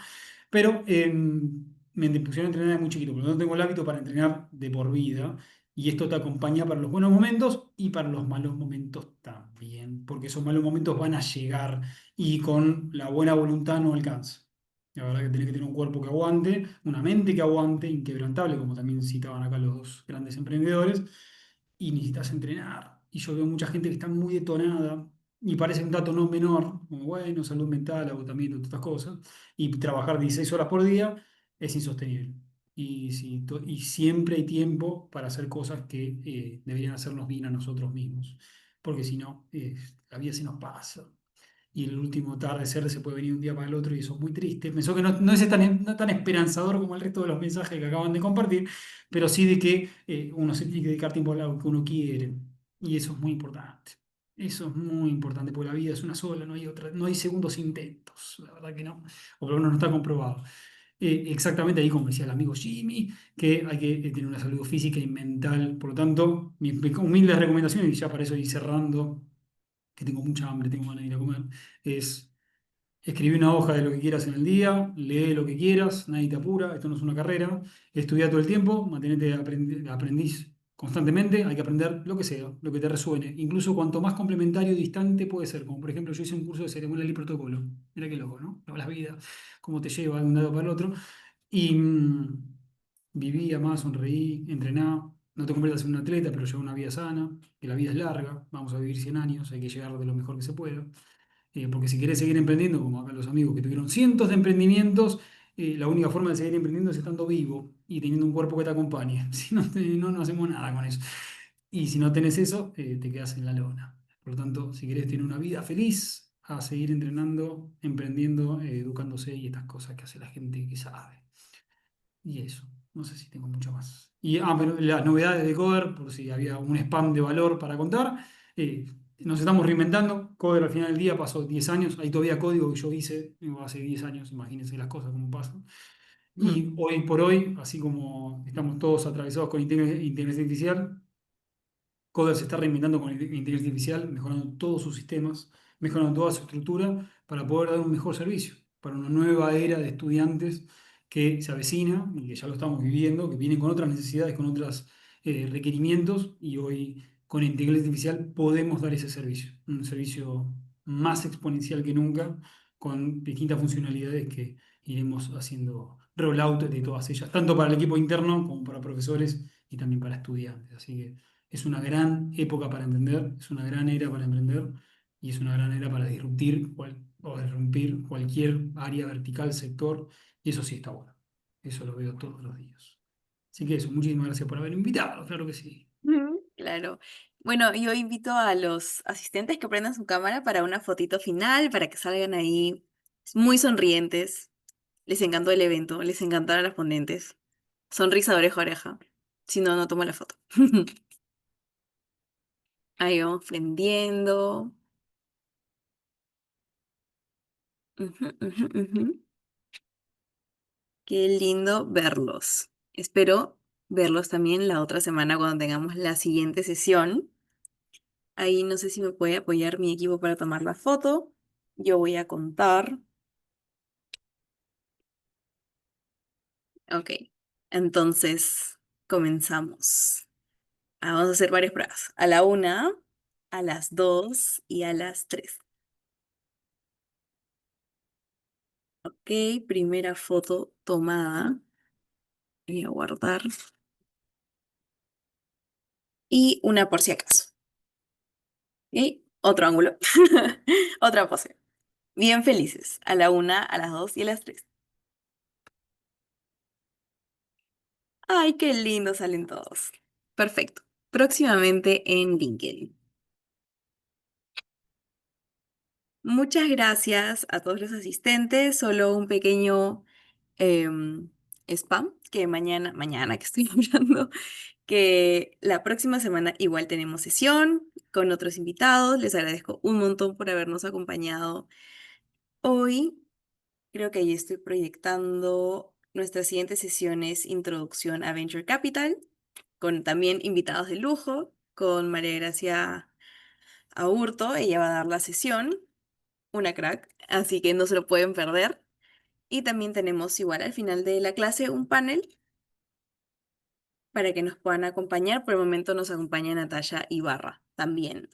Pero me pusieron a entrenar de muy chiquito, porque no tengo el hábito para entrenar de por vida. Y esto te acompaña para los buenos momentos y para los malos momentos también. bien, porque esos malos momentos van a llegar y con la buena voluntad no alcanza. La verdad que tenés que tener un cuerpo que aguante, una mente que aguante, inquebrantable, como también citaban acá los dos grandes emprendedores, y necesitas entrenar. Y yo veo mucha gente que está muy detonada, y parece un dato no menor, como bueno, salud mental, agotamiento, todas estas cosas, y trabajar 16 horas por día es insostenible. Y siempre hay tiempo para hacer cosas que deberían hacernos bien a nosotros mismos, porque si no, la vida se nos pasa y el último atardecer se puede venir un día para el otro y eso es muy triste. Pensó que no es no tan esperanzador como el resto de los mensajes que acaban de compartir, pero sí de que uno se tiene que dedicar tiempo a lo que uno quiere y eso es muy importante. Eso es muy importante porque la vida es una sola, no hay otra, no hay segundos intentos, la verdad que no, o por lo menos no está comprobado. Exactamente ahí, como decía el amigo Jimmy, que hay que tener una salud física y mental. Por lo tanto, mi humilde recomendación, y ya para eso ir cerrando, que tengo mucha hambre, tengo ganas de ir a comer, es escribir una hoja de lo que quieras en el día, lee lo que quieras, nadie te apura, esto no es una carrera, estudia todo el tiempo, mantenete aprendiz constantemente, hay que aprender lo que sea, lo que te resuene, incluso cuanto más complementario y distante puede ser, como por ejemplo yo hice un curso de ceremonial y protocolo, mira qué loco, ¿no? La vida, cómo te lleva de un lado para el otro, y viví, amá, sonreí, entrená. No te conviertas en un atleta, pero lleva una vida sana, que la vida es larga, vamos a vivir 100 años, hay que llegar de lo mejor que se pueda. Porque si querés seguir emprendiendo, como acá los amigos que tuvieron cientos de emprendimientos, la única forma de seguir emprendiendo es estando vivo y teniendo un cuerpo que te acompañe. Si no, no hacemos nada con eso. Y si no tenés eso, te quedas en la lona. Por lo tanto, si querés tener una vida feliz, a seguir entrenando, emprendiendo, educándose y estas cosas que hace la gente que sabe. Y eso, no sé si tengo mucho más. Y pero las novedades de Coder, por si había un spam de valor para contar. Nos estamos reinventando. Coder al final del día pasó 10 años. Hay todavía código que yo hice hace 10 años. Imagínense las cosas como pasan. Y hoy por hoy, así como estamos todos atravesados con inteligencia artificial, Coder se está reinventando con inteligencia artificial, mejorando todos sus sistemas, mejorando toda su estructura para poder dar un mejor servicio para una nueva era de estudiantes que se avecina y que ya lo estamos viviendo, que vienen con otras necesidades, con otros requerimientos y hoy con inteligencia artificial podemos dar ese servicio, un servicio más exponencial que nunca, con distintas funcionalidades que iremos haciendo rollout de todas ellas, tanto para el equipo interno como para profesores y también para estudiantes. Así que es una gran época para emprender, es una gran era para emprender y es una gran era para disruptir o disrumpir cualquier área vertical, sector, y eso sí está bueno. Eso lo veo todos los días. Así que eso, muchísimas gracias por haber invitado, claro que sí. Claro. Bueno, yo invito a los asistentes que prendan su cámara para una fotito final, para que salgan ahí muy sonrientes. Les encantó el evento, les encantaron las ponentes. Sonrisa de oreja a oreja. Si no, no tomo la foto. Ahí vamos prendiendo. Ujú, ujú, ujú. Qué lindo verlos. Espero verlos también la otra semana cuando tengamos la siguiente sesión. Ahí no sé si me puede apoyar mi equipo para tomar la foto. Yo voy a contar. Ok, entonces comenzamos. Vamos a hacer varias pruebas. A la 1, a las 2 y a las 3. Ok, primera foto tomada. Voy a guardar. Y una por si acaso. Y otro ángulo. Otra pose. Bien felices. A la 1, a las 2 y a las 3. Ay, qué lindo salen todos. Perfecto. Próximamente en LinkedIn. Muchas gracias a todos los asistentes. Solo un pequeño em, spam que mañana que estoy hablando, que la próxima semana igual tenemos sesión con otros invitados. Les agradezco un montón por habernos acompañado hoy. Creo que ahí estoy proyectando nuestras siguientes sesiones, Introducción a Venture Capital, con también invitados de lujo, con María Gracia Aburto, ella va a dar la sesión, una crack, así que no se lo pueden perder. Y también tenemos igual al final de la clase un panel para que nos puedan acompañar. Por el momento nos acompaña Natalia Ibarra también.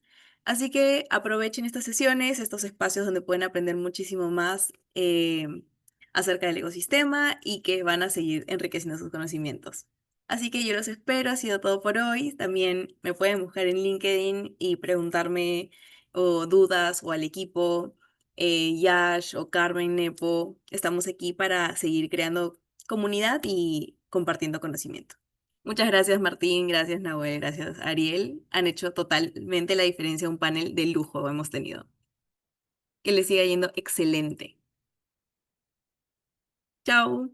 Así que aprovechen estas sesiones, estos espacios donde pueden aprender muchísimo más acerca del ecosistema y que van a seguir enriqueciendo sus conocimientos. Así que yo los espero, ha sido todo por hoy. También me pueden buscar en LinkedIn y preguntarme o dudas o al equipo, Yash o Carmen, Nepo. Estamos aquí para seguir creando comunidad y compartiendo conocimiento. Muchas gracias Martín, gracias Nahuel, gracias Ariel. Han hecho totalmente la diferencia, un panel de lujo hemos tenido. Que les siga yendo excelente. Chao.